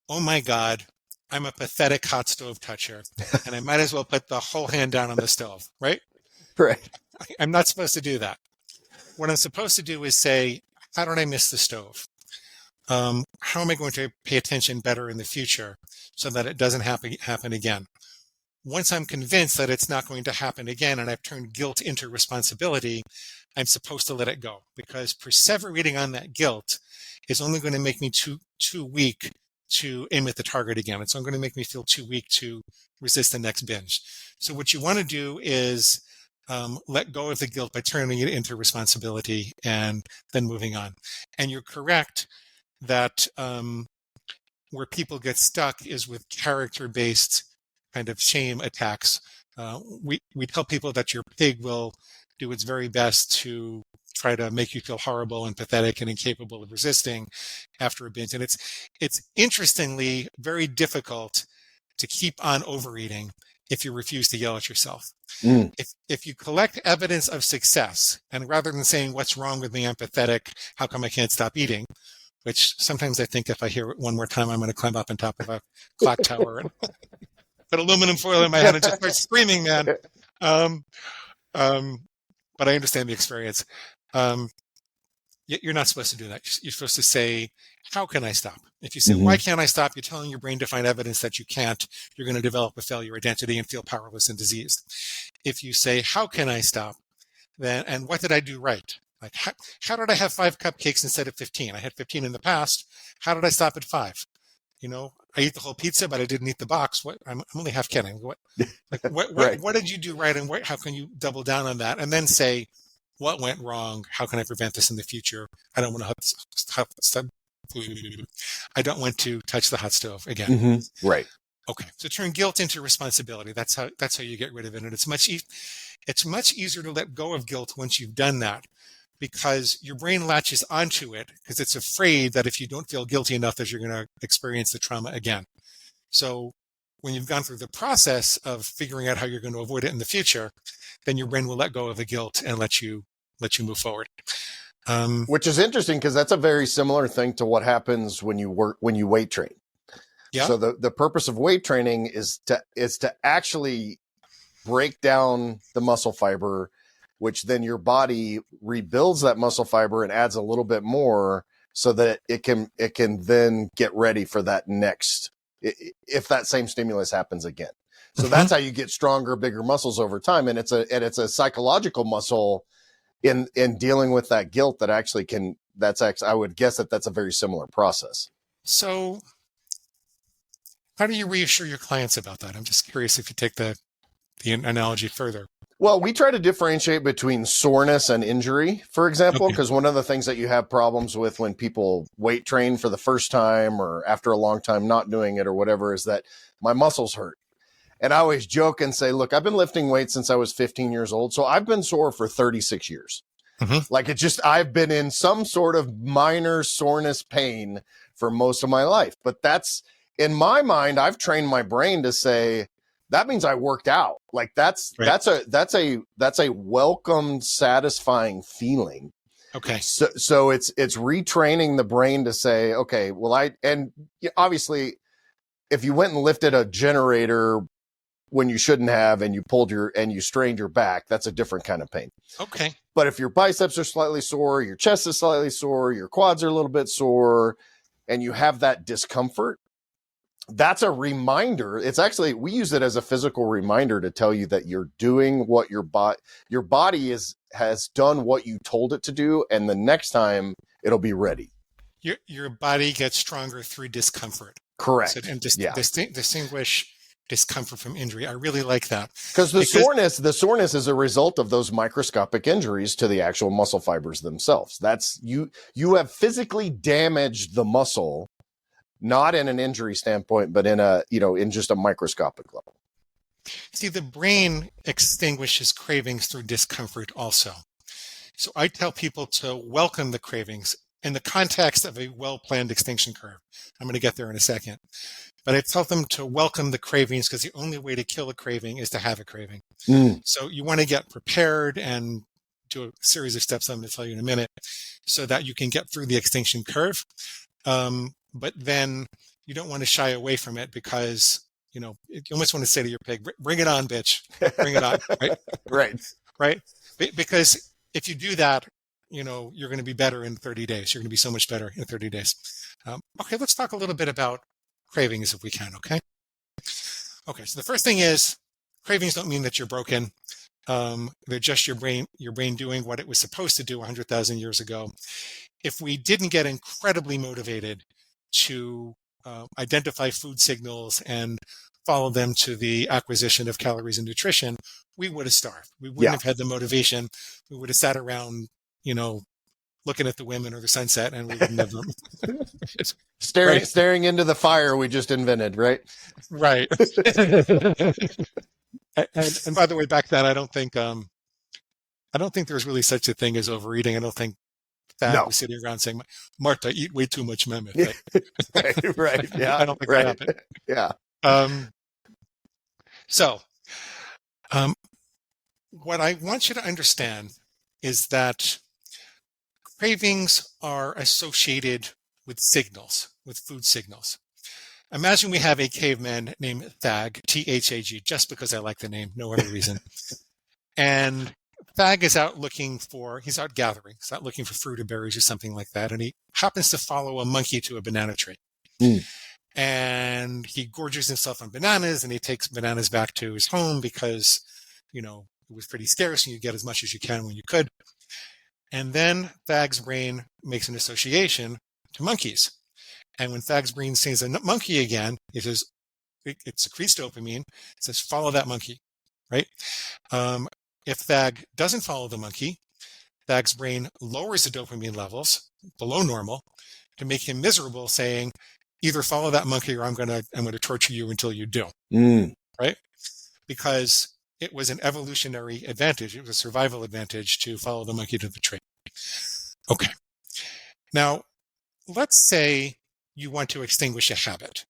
oh my God, I'm a pathetic hot stove toucher, and I might as well put the whole hand down on the stove, right? Right. I'm not supposed to do that. What I'm supposed to do is say, how did I miss the stove? How am I going to pay attention better in the future so that it doesn't happen again? Once I'm convinced that it's not going to happen again and I've turned guilt into responsibility, I'm supposed to let it go, because perseverating on that guilt is only going to make me too weak to aim at the target again. It's only going to make me feel too weak to resist the next binge. So what you want to do is let go of the guilt by turning it into responsibility and then moving on. And you're correct that where people get stuck is with character-based kind of shame attacks. We tell people that your pig will do its very best to try to make you feel horrible and pathetic and incapable of resisting after a binge. And it's interestingly very difficult to keep on overeating if you refuse to yell at yourself. If you collect evidence of success, and rather than saying, what's wrong with me, I'm pathetic, how come I can't stop eating? Which sometimes I think if I hear it one more time, I'm going to climb up on top of a clock tower and put aluminum foil in my head and just start screaming, man. But I understand the experience. You're not supposed to do that. You're supposed to say, how can I stop? If you say, why can't I stop? You're telling your brain to find evidence that you can't. You're going to develop a failure identity and feel powerless and diseased. If you say, how can I stop? Then, and what did I do right? Like, how did I have 5 cupcakes instead of 15? I had 15 in the past. How did I stop at 5? I eat the whole pizza, but I didn't eat the box. What? I'm only half kidding. What Right. What did you do right, and how can you double down on that? And then say, what went wrong? How can I prevent this in the future? I don't want to touch the hot stove again. Right. Okay. So turn guilt into responsibility. That's how you get rid of it. And it's much easier to let go of guilt once you've done that, because your brain latches onto it because it's afraid that if you don't feel guilty enough that you're going to experience the trauma again. So when you've gone through the process of figuring out how you're going to avoid it in the future, then your brain will let go of the guilt and let you move forward. Which is interesting, because that's a very similar thing to what happens when you weight train. Yeah. So the purpose of weight training is to actually break down the muscle fiber, which then your body rebuilds that muscle fiber and adds a little bit more so that it can then get ready for that next, if that same stimulus happens again. So that's how you get stronger, bigger muscles over time. And it's a psychological muscle in dealing with that guilt that actually I would guess that's a very similar process. So how do you reassure your clients about that? I'm just curious if you take the analogy further. Well, we try to differentiate between soreness and injury, for example, Okay. because one of the things that you have problems with when people weight train for the first time or after a long time not doing it or whatever is that my muscles hurt. And I always joke and say, look, I've been lifting weights since I was 15 years old. So I've been sore for 36 years. Like I've been in some sort of minor soreness pain for most of my life. But that's, in my mind, I've trained my brain to say, that means I worked out. Like that's a welcome, satisfying feeling. Okay. So it's retraining the brain to say, okay, well, and obviously if you went and lifted a generator when you shouldn't have, and you strained your back, that's a different kind of pain. Okay. But if your biceps are slightly sore, your chest is slightly sore, your quads are a little bit sore, and you have that discomfort, that's a reminder. It's actually, we use it as a physical reminder to tell you that you're doing what your body has done what you told it to do, and the next time it'll be ready. Your body gets stronger through discomfort. Correct. So, and distinguish discomfort from injury. I really like that. Because the soreness is a result of those microscopic injuries to the actual muscle fibers themselves. That's you have physically damaged the muscle, not in an injury standpoint, but in just a microscopic level. See, the brain extinguishes cravings through discomfort also. So I tell people to welcome the cravings in the context of a well-planned extinction curve. I'm going to get there in a second. But I tell them to welcome the cravings because the only way to kill a craving is to have a craving. So you want to get prepared and do a series of steps I'm going to tell you in a minute so that you can get through the extinction curve. But then you don't want to shy away from it because, you almost want to say to your pig, bring it on, bitch. Bring it on. Right? Right. Because if you do that, you're going to be better in 30 days. You're going to be so much better in 30 days. Okay, let's talk a little bit about cravings if we can, okay? Okay, so the first thing is cravings don't mean that you're broken. They're just your brain doing what it was supposed to do 100,000 years ago. If we didn't get incredibly motivated to identify food signals and follow them to the acquisition of calories and nutrition, we would have starved. We wouldn't have had the motivation. We would have sat around, looking at the women or the sunset, and we wouldn't have them. Staring into the fire we just invented, right? Right. and by the way, back then, I don't think there's really such a thing as overeating. I don't think that was sitting around saying, "Marta, eat way too much mammoth." Right. Yeah. I don't think that happened. Yeah. So, what I want you to understand is that cravings are associated with signals, with food signals. Imagine we have a caveman named Thag, T-H-A-G, just because I like the name, no other reason. And Thag is he's out gathering. He's out looking for fruit or berries or something like that. And he happens to follow a monkey to a banana tree. And he gorges himself on bananas and he takes bananas back to his home because, it was pretty scarce and you get as much as you can when you could. And then Thag's brain makes an association to monkeys. And when Thag's brain sees a monkey again, it secretes dopamine. It says, follow that monkey, right? If Thag doesn't follow the monkey, Thag's brain lowers the dopamine levels below normal to make him miserable, saying, either follow that monkey or I'm going to torture you until you do, right? Because it was an evolutionary advantage. It was a survival advantage to follow the monkey to the tree. Okay. Now, let's say you want to extinguish a habit.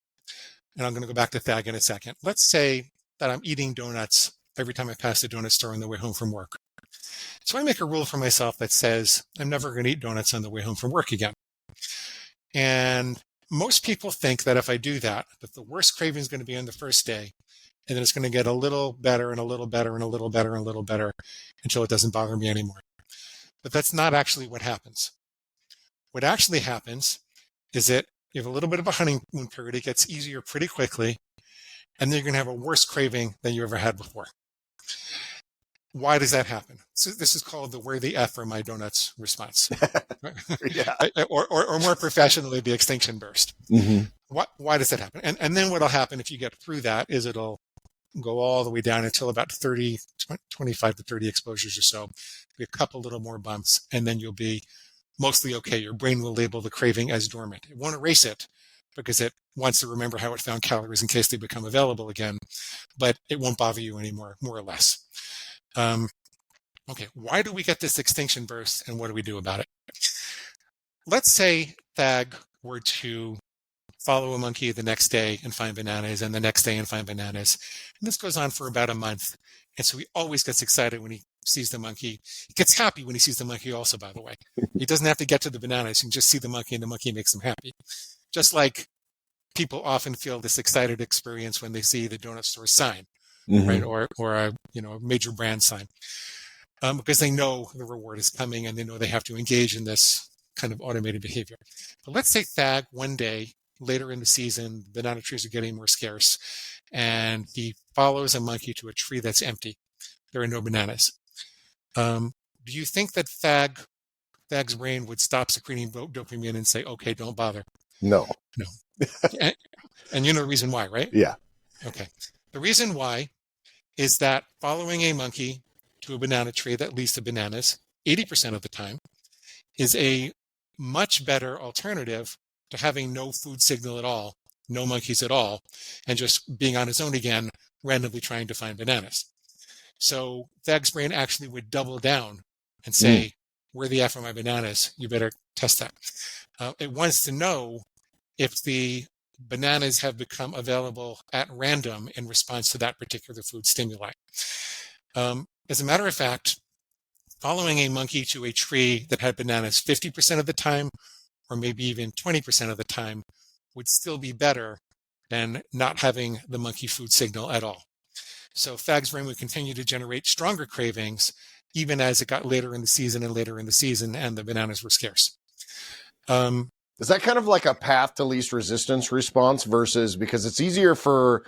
And I'm going to go back to Thag in a second. Let's say that I'm eating donuts every time I pass the donut store on the way home from work. So I make a rule for myself that says I'm never going to eat donuts on the way home from work again. And most people think that if I do that the worst craving is going to be on the first day, and then it's going to get a little better and a little better and a little better and a little better until it doesn't bother me anymore. But that's not actually what happens. What actually happens is that you have a little bit of a honeymoon period. It gets easier pretty quickly, and then you're going to have a worse craving than you ever had before. Why does that happen? So this is called the "where the F are my donuts" response, or more professionally, the extinction burst. Why does that happen? And then what'll happen if you get through that is it'll go all the way down until about 25 to 30 exposures or so. Be a couple little more bumps, and then you'll be mostly okay. Your brain will label the craving as dormant. It won't erase it because it wants to remember how it found calories in case they become available again, but it won't bother you anymore, more or less. Okay, why do we get this extinction burst, and what do we do about it? Let's say Thag were to follow a monkey the next day and find bananas, and the next day and find bananas. And this goes on for about a month. And so he always gets excited when he sees the monkey. He gets happy when he sees the monkey also, by the way. He doesn't have to get to the bananas. He can just see the monkey, and the monkey makes him happy. Just like people often feel this excited experience when they see the donut store sign, right? Or a major brand sign. Because they know the reward is coming, and they know they have to engage in this kind of automated behavior. But let's say Thag one day, later in the season, banana trees are getting more scarce, and he follows a monkey to a tree that's empty. There are no bananas. Do you think that Thag's brain would stop secreting dopamine and say, okay, don't bother? No. And you know the reason why, right? Yeah. Okay. The reason why is that following a monkey to a banana tree that leads to bananas 80% of the time is a much better alternative to having no food signal at all, no monkeys at all, and just being on his own again, randomly trying to find bananas. So Thag's brain actually would double down and say, where the F are my bananas? You better test that. It wants to know if the bananas have become available at random in response to that particular food stimuli. As a matter of fact, following a monkey to a tree that had bananas 50% of the time, or maybe even 20% of the time, would still be better than not having the monkey food signal at all. So Thag's brain would continue to generate stronger cravings, even as it got later in the season and later in the season, and the bananas were scarce. Is that kind of like a path to least resistance response versus, because it's easier to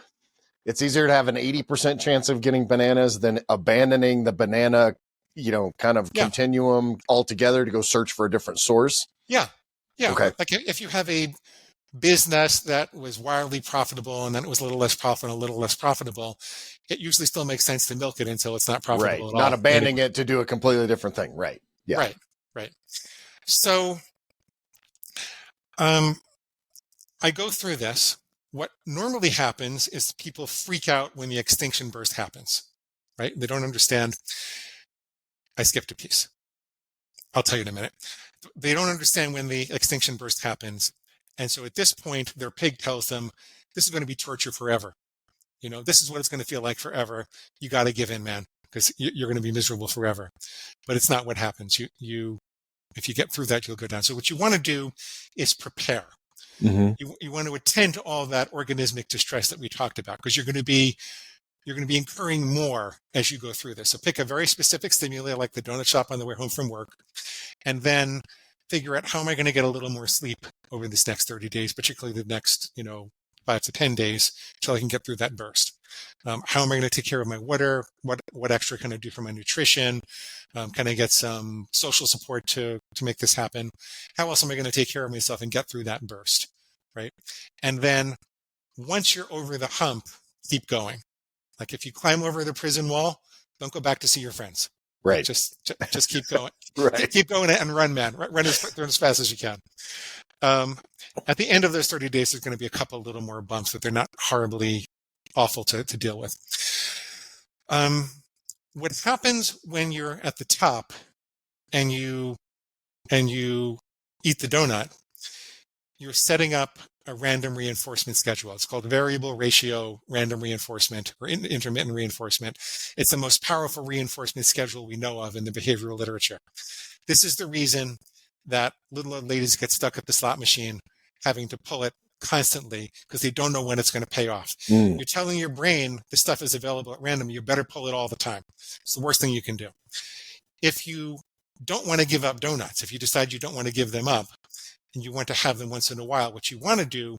have an 80% chance of getting bananas than abandoning the banana, continuum altogether to go search for a different source? Yeah. Okay. Like if you have a business that was wildly profitable and then it was a little less profitable, it usually still makes sense to milk it until it's not profitable at all. Not abandoning it to do a completely different thing. Right. Yeah. Right. So I go through this. What normally happens is people freak out when the extinction burst happens, right? They don't understand. I skipped a piece. I'll tell you in a minute. They don't understand when the extinction burst happens. And so at this point, their pig tells them, this is going to be torture forever. This is what it's going to feel like forever. You got to give in, man, because you're going to be miserable forever. But it's not what happens. If you get through that, you'll go down. So what you want to do is prepare. You want to attend to all that organismic distress that we talked about, because you're going to be incurring more as you go through this. So pick a very specific stimuli, like the donut shop on the way home from work, and then figure out, how am I going to get a little more sleep over this next 30 days, particularly the next, 5 to 10 days, until I can get through that burst. How am I going to take care of my water? What extra can I do for my nutrition? Can I get some social support to make this happen? How else am I going to take care of myself and get through that burst, right? And then once you're over the hump, keep going. Like if you climb over the prison wall, don't go back to see your friends. Right. Just keep going. Right. Keep going and run, man. Run as fast as you can. At the end of those 30 days, there's going to be a couple little more bumps, but they're not horribly awful to deal with. What happens when you're at the top and you eat the donut, you're setting up a random reinforcement schedule. It's called variable ratio random reinforcement, or intermittent reinforcement. It's the most powerful reinforcement schedule we know of in the behavioral literature. This is the reason that little old ladies get stuck at the slot machine having to pull it constantly, because they don't know when it's going to pay off. You're telling your brain this stuff is available at random. You better pull it all the time. It's the worst thing you can do. If you don't want to give up donuts, if you decide you don't want to give them up, and you want to have them once in a while, what you want to do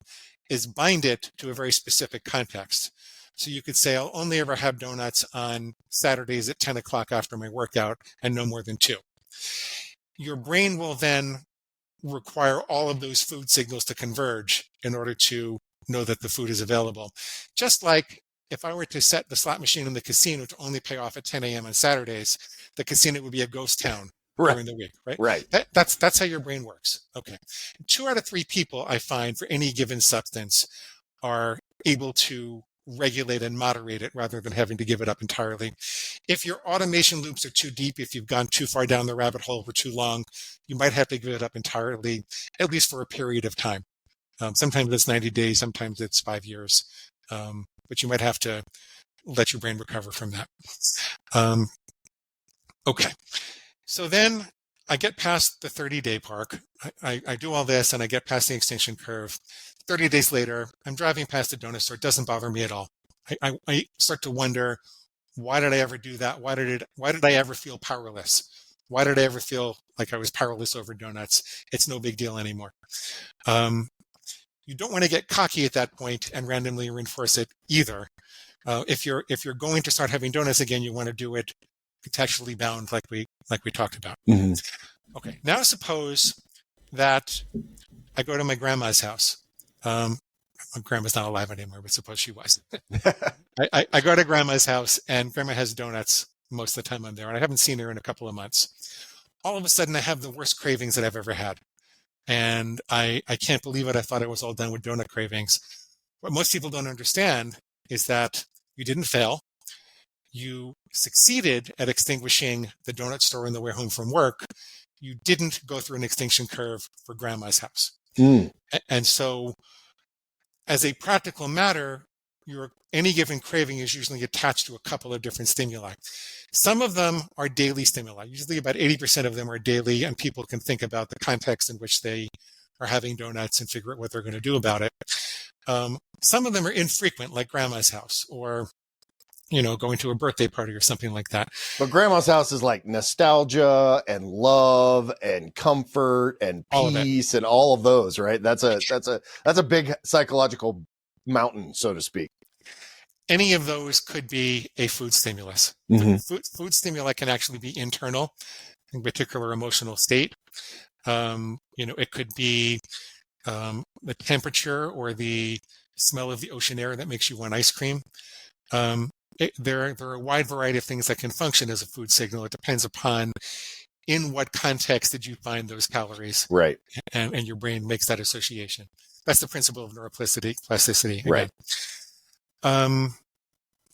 is bind it to a very specific context. So you could say, I'll only ever have donuts on Saturdays at 10 o'clock after my workout, and no more than 2. Your brain will then require all of those food signals to converge in order to know that the food is available. Just like if I were to set the slot machine in the casino to only pay off at 10 a.m. on Saturdays, the casino would be a ghost town during the week, right? Right. That's how your brain works. Okay. 2 out of 3 people I find for any given substance are able to regulate and moderate it rather than having to give it up entirely. If your automation loops are too deep, if you've gone too far down the rabbit hole for too long, you might have to give it up entirely, at least for a period of time. Sometimes it's 90 days, sometimes it's 5 years, but you might have to let your brain recover from that. Okay. So then I get past the 30-day mark. I do all this and I get past the extinction curve. 30 days later, I'm driving past a donut store. It doesn't bother me at all. I start to wonder, why did I ever do that? Why did I ever feel powerless? Why did I ever feel like I was powerless over donuts? It's no big deal anymore. You don't want to get cocky at that point and randomly reinforce it either. If you're going to start having donuts again, you want to do it contextually bound, like we talked about. Mm-hmm. Okay. Now suppose that I go to my grandma's house. My grandma's not alive anymore, but suppose she was. I go to grandma's house and grandma has donuts most of the time I'm there, and I haven't seen her in a couple of months. All of a sudden I have the worst cravings that I've ever had. And I can't believe it. I thought I was all done with donut cravings. What most people don't understand is that you didn't fail. You succeeded at extinguishing the donut store on the way home from work. You didn't go through an extinction curve for grandma's house. And so as a practical matter, any given craving is usually attached to a couple of different stimuli. Some of them are daily stimuli. Usually about 80% of them are daily, and people can think about the context in which they are having donuts and figure out what they're going to do about it. Some of them are infrequent, like grandma's house, or going to a birthday party or something like that. But grandma's house is like nostalgia and love and comfort and peace and all of those, right? That's a big psychological mountain, so to speak. Any of those could be a food stimulus. Mm-hmm. Food stimuli can actually be internal, in particular emotional state. It could be the temperature or the smell of the ocean air that makes you want ice cream. There are a wide variety of things that can function as a food signal. It depends upon in what context did you find those calories, right? And your brain makes that association. That's the principle of neuroplasticity. Right.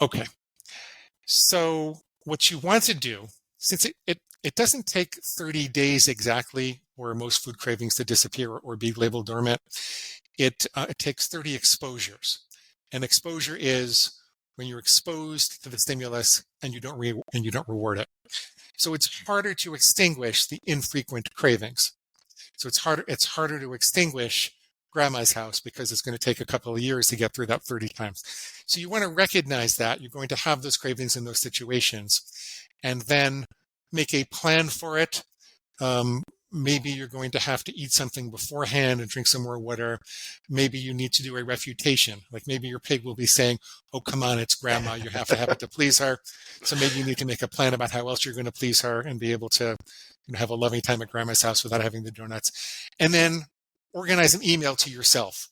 Okay. So what you want to do, since it doesn't take 30 days exactly for most food cravings to disappear or be labeled dormant, it takes 30 exposures. And exposure is when you're exposed to the stimulus and you don't reward it. So it's harder to extinguish the infrequent cravings. So it's harder to extinguish grandma's house because it's going to take a couple of years to get through that 30 times. So you want to recognize that you're going to have those cravings in those situations and then make a plan for it. Maybe you're going to have to eat something beforehand and drink some more water. Maybe you need to do a refutation. Like maybe your pig will be saying, oh, come on, it's grandma. You have to have it to please her. So maybe you need to make a plan about how else you're going to please her and be able to have a loving time at grandma's house without having the donuts. And then organize an email to yourself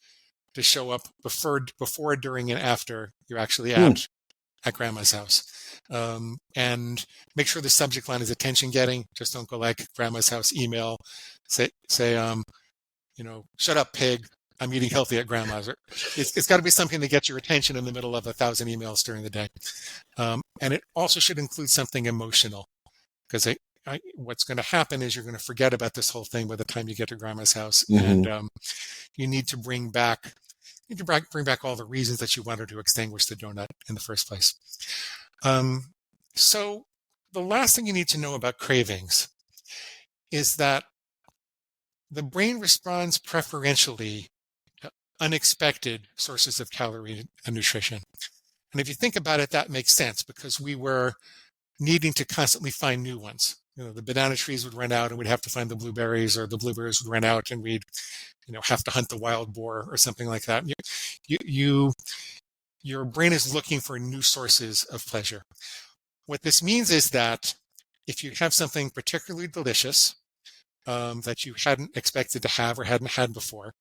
to show up before, during, and after you're actually at grandma's house. And make sure the subject line is attention getting. Just don't go like grandma's house email. Say, shut up, pig. I'm eating healthy at grandma's. It's got to be something that gets your attention in the middle of 1,000 emails during the day. And it also should include something emotional, because what's going to happen is you're going to forget about this whole thing by the time you get to grandma's house. Mm-hmm. And you need to bring back all the reasons that you wanted to extinguish the donut in the first place. So the last thing you need to know about cravings is that the brain responds preferentially to unexpected sources of calorie and nutrition. And if you think about it, that makes sense because we were needing to constantly find new ones. The banana trees would run out and we'd have to find the blueberries, or the blueberries would run out and we'd, have to hunt the wild boar or something like that. Your brain is looking for new sources of pleasure. What this means is that if you have something particularly delicious that you hadn't expected to have or hadn't had before,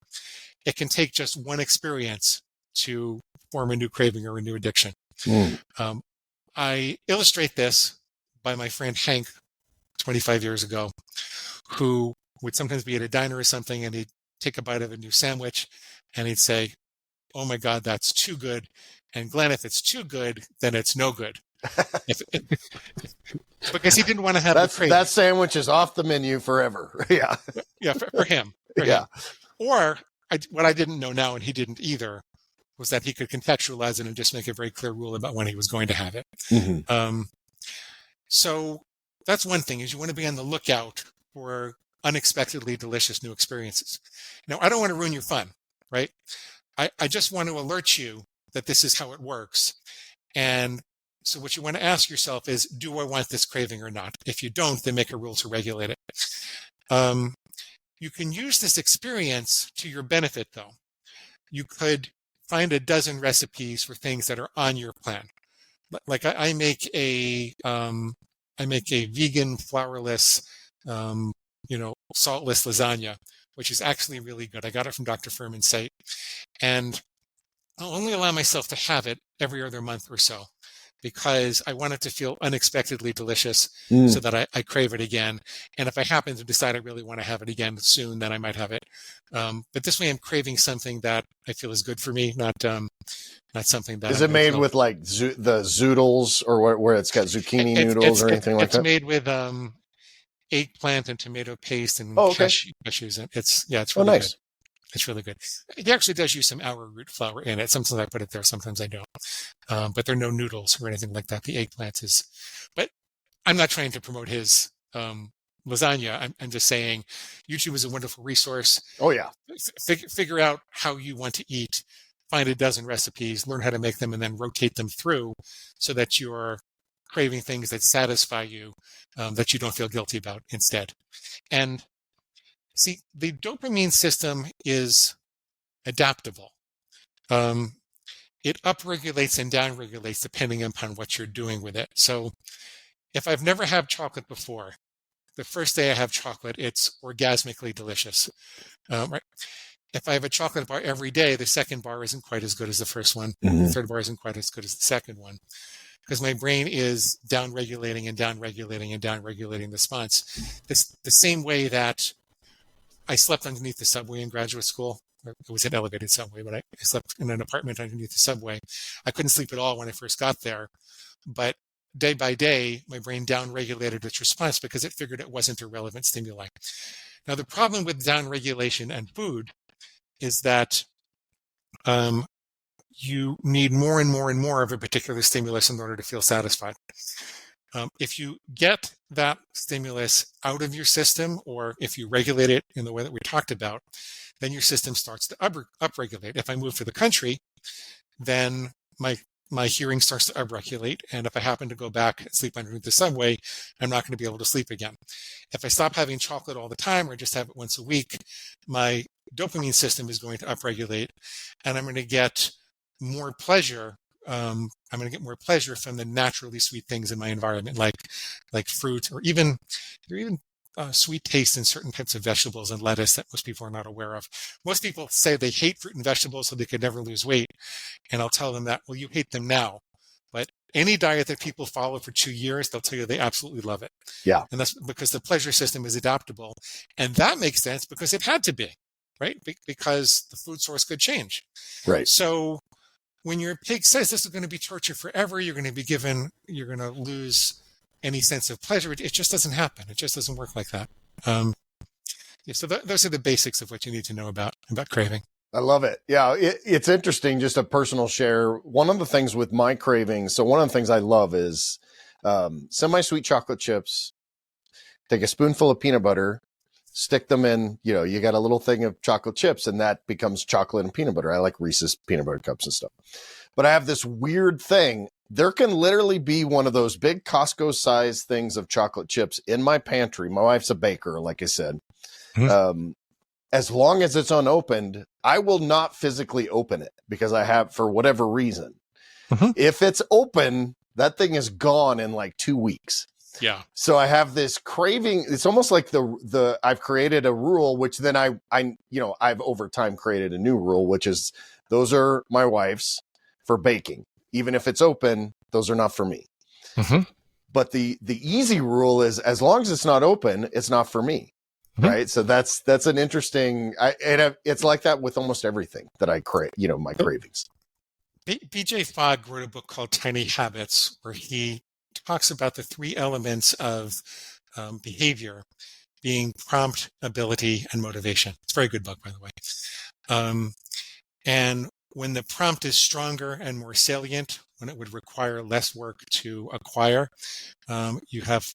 it can take just one experience to form a new craving or a new addiction. Mm. I illustrate this by my friend Hank 25 years ago, who would sometimes be at a diner or something, and he'd take a bite of a new sandwich and he'd say, "Oh my God, that's too good." And Glenn, if it's too good, then it's no good. Because he didn't want to have the craving. That sandwich is off the menu forever. Yeah. Yeah, for him. Yeah. Or what I didn't know now, and he didn't either, was that he could contextualize it and just make a very clear rule about when he was going to have it. Mm-hmm. So that's one thing, is you want to be on the lookout for unexpectedly delicious new experiences. Now, I don't want to ruin your fun, right? I just want to alert you that this is how it works. And so what you want to ask yourself is, do I want this craving or not? If you don't, then make a rule to regulate it. You can use this experience to your benefit, though. You could find a dozen recipes for things that are on your plan. Like I make a vegan, flourless, saltless lasagna, which is actually really good. I got it from Dr. Furman's site, and I'll only allow myself to have it every other month or so, because I want it to feel unexpectedly delicious so that I crave it again. And if I happen to decide I really want to have it again soon, then I might have it. But this way I'm craving something that I feel is good for me, not something that... Is it made with like the zoodles, or where it's got zucchini noodles or anything like that? It's made with eggplant and tomato paste and cashews. It's really nice. Good. It's really good. It actually does use some arrowroot flour in it. Sometimes I put it there, sometimes I don't. But there are no noodles or anything like that. The eggplant is... But I'm not trying to promote his lasagna. I'm just saying YouTube is a wonderful resource. Oh, yeah. Figure out how you want to eat. Find a dozen recipes, learn how to make them, and then rotate them through so that you're craving things that satisfy you, that you don't feel guilty about instead. And see, the dopamine system is adaptable. It upregulates and downregulates depending upon what you're doing with it. So if I've never had chocolate before, the first day I have chocolate, it's orgasmically delicious. Right? If I have a chocolate bar every day, the second bar isn't quite as good as the first one. Mm-hmm. The third bar isn't quite as good as the second one, because my brain is downregulating and downregulating and downregulating the response. The same way that I slept underneath the subway in graduate school. It was an elevated subway, but I slept in an apartment underneath the subway. I couldn't sleep at all when I first got there. But day by day, my brain downregulated its response because it figured it wasn't a relevant stimuli. Now, the problem with downregulation and food is that you need more and more and more of a particular stimulus in order to feel satisfied. If you get that stimulus out of your system, or if you regulate it in the way that we talked about, then your system starts to upregulate. If I move to the country, then my hearing starts to upregulate. And if I happen to go back and sleep underneath the subway, I'm not going to be able to sleep again. If I stop having chocolate all the time, or just have it once a week, my dopamine system is going to upregulate, and I'm going to get more pleasure. I'm going to get more pleasure from the naturally sweet things in my environment, like fruit, or even sweet taste in certain types of vegetables and lettuce that most people are not aware of. Most people say they hate fruit and vegetables so they could never lose weight. And I'll tell them that, well, you hate them now. But any diet that people follow for 2 years, they'll tell you they absolutely love it. Yeah. And that's because the pleasure system is adaptable. And that makes sense because it had to be, right? Because the food source could change. Right. So when your pig says this is going to be torture forever, you're going to lose any sense of pleasure. It just doesn't happen. It just doesn't work like that. So those are the basics of what you need to know about craving. I love it. Yeah, it's interesting. Just a personal share. One of the things with my cravings, so one of the things I love is semi-sweet chocolate chips. Take a spoonful of peanut butter, stick them in, you got a little thing of chocolate chips, and that becomes chocolate and peanut butter. I like Reese's peanut butter cups and stuff. But I have this weird thing. There can literally be one of those big Costco size things of chocolate chips in my pantry. My wife's a baker, like I said. Mm-hmm. As long as it's unopened, I will not physically open it because I have, for whatever reason. Mm-hmm. If it's open, that thing is gone in like 2 weeks. Yeah. So I have this craving. It's almost like I've created a rule, which then I've over time created a new rule, which is those are my wife's for baking. even if it's open, those are not for me. Mm-hmm. But the easy rule is, as long as it's not open, it's not for me. Mm-hmm. Right. So that's an interesting, it's like that with almost everything that I crave, my cravings. B.J. Fogg wrote a book called Tiny Habits, where he talks about the three elements of behavior being prompt, ability, and motivation. It's a very good book, by the way. And when the prompt is stronger and more salient, when it would require less work to acquire, you have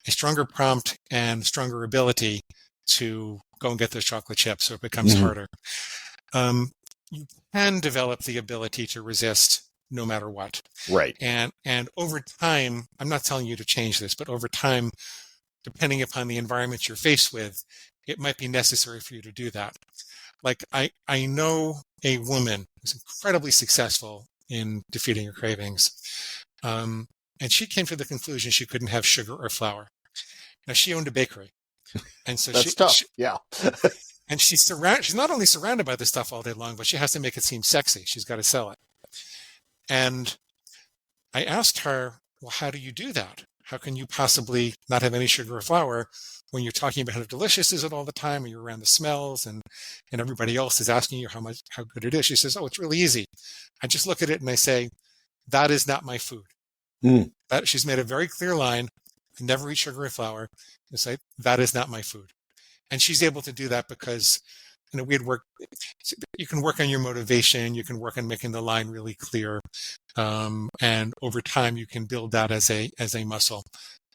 a stronger prompt and stronger ability to go and get those chocolate chips, so it becomes harder. You can develop the ability to resist no matter what. Right. And over time, I'm not telling you to change this, but over time, depending upon the environment you're faced with, it might be necessary for you to do that. Like I know a woman who's incredibly successful in defeating her cravings. And she came to the conclusion she couldn't have sugar or flour. Now, she owned a bakery. And so that's tough. Yeah. And she's not only surrounded by this stuff all day long, but she has to make it seem sexy. She's got to sell it. And I asked her, well, how do you do that? How can you possibly not have any sugar or flour when you're talking about how delicious is it all the time, and you're around the smells, and everybody else is asking you how good it is? She says, oh, it's really easy. I just look at it and I say, that is not my food. She's made a very clear line. I never eat sugar or flour. And say, that is not my food. And she's able to do that because, you can work on your motivation. You can work on making the line really clear. And over time, you can build that as a muscle.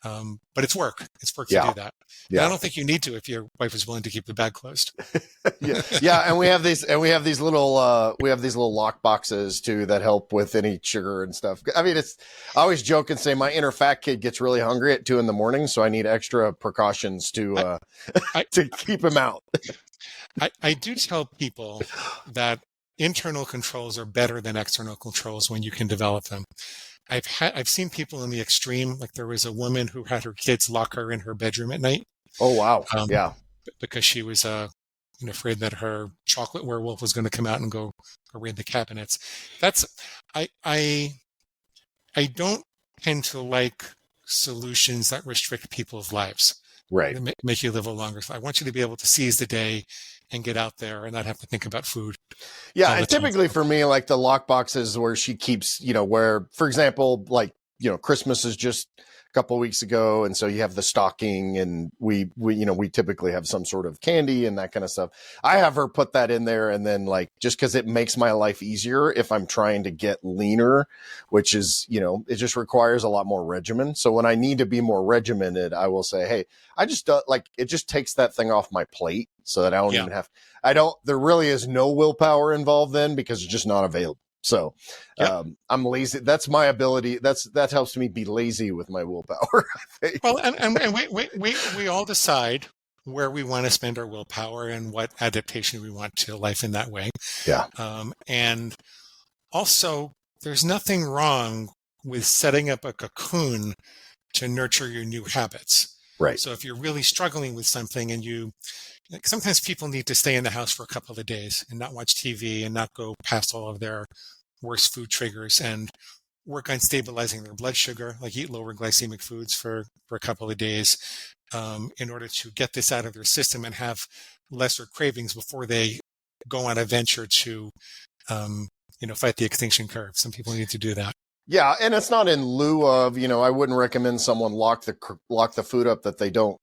But it's work. It's work to do that. Yeah. I don't think you need to if your wife is willing to keep the bag closed. Yeah. And we have these little lock boxes too that help with any sugar and stuff. I mean, I always joke and say my inner fat kid gets really hungry at 2 a.m, so I need extra precautions to keep him out. I do tell people that internal controls are better than external controls when you can develop them. I've seen people in the extreme, like there was a woman who had her kids lock her in her bedroom at night. Oh, wow. Yeah. Because she was afraid that her chocolate werewolf was going to come out and go raid the cabinets. I don't tend to like solutions that restrict people's lives. Right. Make you live a longer life. I want you to be able to seize the day and get out there and not have to think about food. Yeah. And typically for me, like the lock boxes where she keeps, where, for example, like, Christmas is just a couple of weeks ago. And so you have the stocking, and we typically have some sort of candy and that kind of stuff. I have her put that in there. And then like, just cause it makes my life easier if I'm trying to get leaner, which is, it just requires a lot more regimen. So when I need to be more regimented, I will say, hey, I just it just takes that thing off my plate so that I don't even have, there really is no willpower involved then because it's just not available. So I'm lazy. That's my ability. That helps me be lazy with my willpower. I think. Well, and we all decide where we want to spend our willpower and what adaptation we want to life in that way. Yeah. And also, there's nothing wrong with setting up a cocoon to nurture your new habits. Right. So if you're really struggling with something and sometimes people need to stay in the house for a couple of days and not watch TV and not go past all of their worst food triggers and work on stabilizing their blood sugar, like eat lower glycemic foods for a couple of days in order to get this out of their system and have lesser cravings before they go on a venture to, fight the extinction curve. Some people need to do that. Yeah. And it's not in lieu of, I wouldn't recommend someone lock the food up that they don't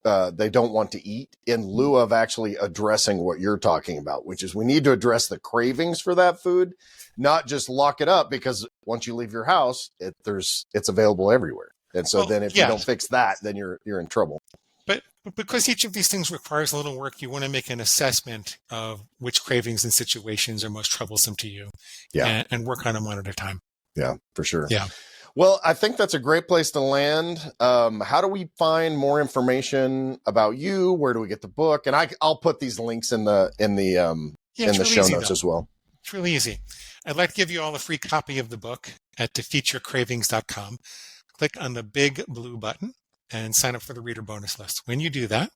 want to eat, in lieu of actually addressing what you're talking about, which is we need to address the cravings for that food, not just lock it up, because once you leave your house, it's available everywhere. And so then if you don't fix that, then you're in trouble. But because each of these things requires a little work, you want to make an assessment of which cravings and situations are most troublesome to you, and work on them one at a time. Yeah, for sure. Yeah. Well, I think that's a great place to land. How do we find more information about you? Where do we get the book? And I'll put these links in the show notes as well. It's really easy. I'd like to give you all a free copy of the book at defeatyourcravings.com. Click on the big blue button and sign up for the reader bonus list. When you do that,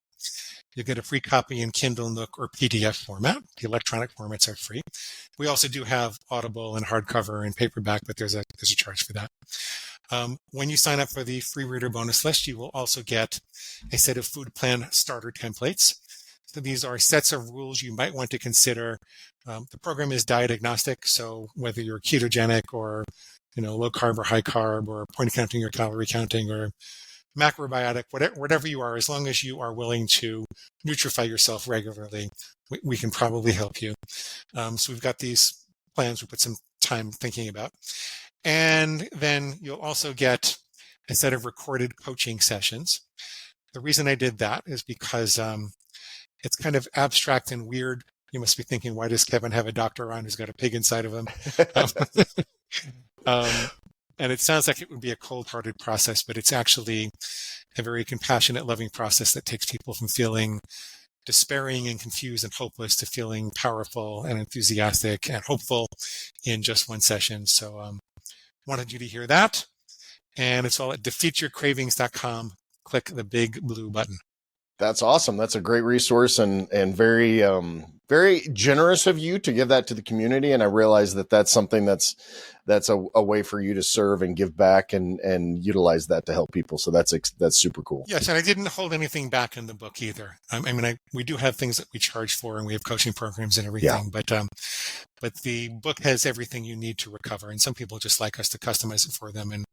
You get a free copy in Kindle, Nook, or PDF format. The electronic formats are free. We also do have Audible and hardcover and paperback, but there's a charge for that. When you sign up for the free reader bonus list, you will also get a set of food plan starter templates. So these are sets of rules you might want to consider. The program is diet agnostic, so whether you're ketogenic or low carb or high carb or point counting or calorie counting or macrobiotic, whatever you are, as long as you are willing to nutrify yourself regularly, we can probably help you. So we've got these plans we put some time thinking about. And then you'll also get a set of recorded coaching sessions. The reason I did that is because it's kind of abstract and weird. You must be thinking, why does Kevin have a doctor on who's got a pig inside of him? And it sounds like it would be a cold-hearted process, but it's actually a very compassionate, loving process that takes people from feeling despairing and confused and hopeless to feeling powerful and enthusiastic and hopeful in just one session. So wanted you to hear that. And it's all at defeatyourcravings.com. Click the big blue button. That's awesome. That's a great resource and very, very generous of you to give that to the community. And I realize that that's something that's a way for you to serve and give back and utilize that to help people. So that's super cool. Yes. And I didn't hold anything back in the book either. We do have things that we charge for and we have coaching programs and everything, but the book has everything you need to recover. And some people just like us to customize it for them and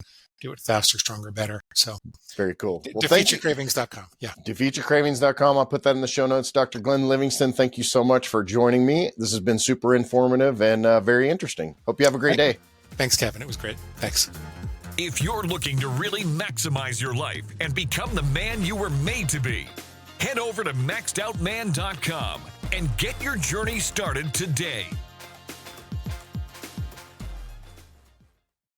do it faster, stronger, better. So very cool. Well, defeatyourcravings.com. Yeah. Defeatyourcravings.com. I'll put that in the show notes. Dr. Glenn Livingston, thank you so much for joining me. This has been super informative and very interesting. Hope you have a great day. Thanks, Kevin. It was great. Thanks. If you're looking to really maximize your life and become the man you were made to be, head over to maxedoutman.com and get your journey started today.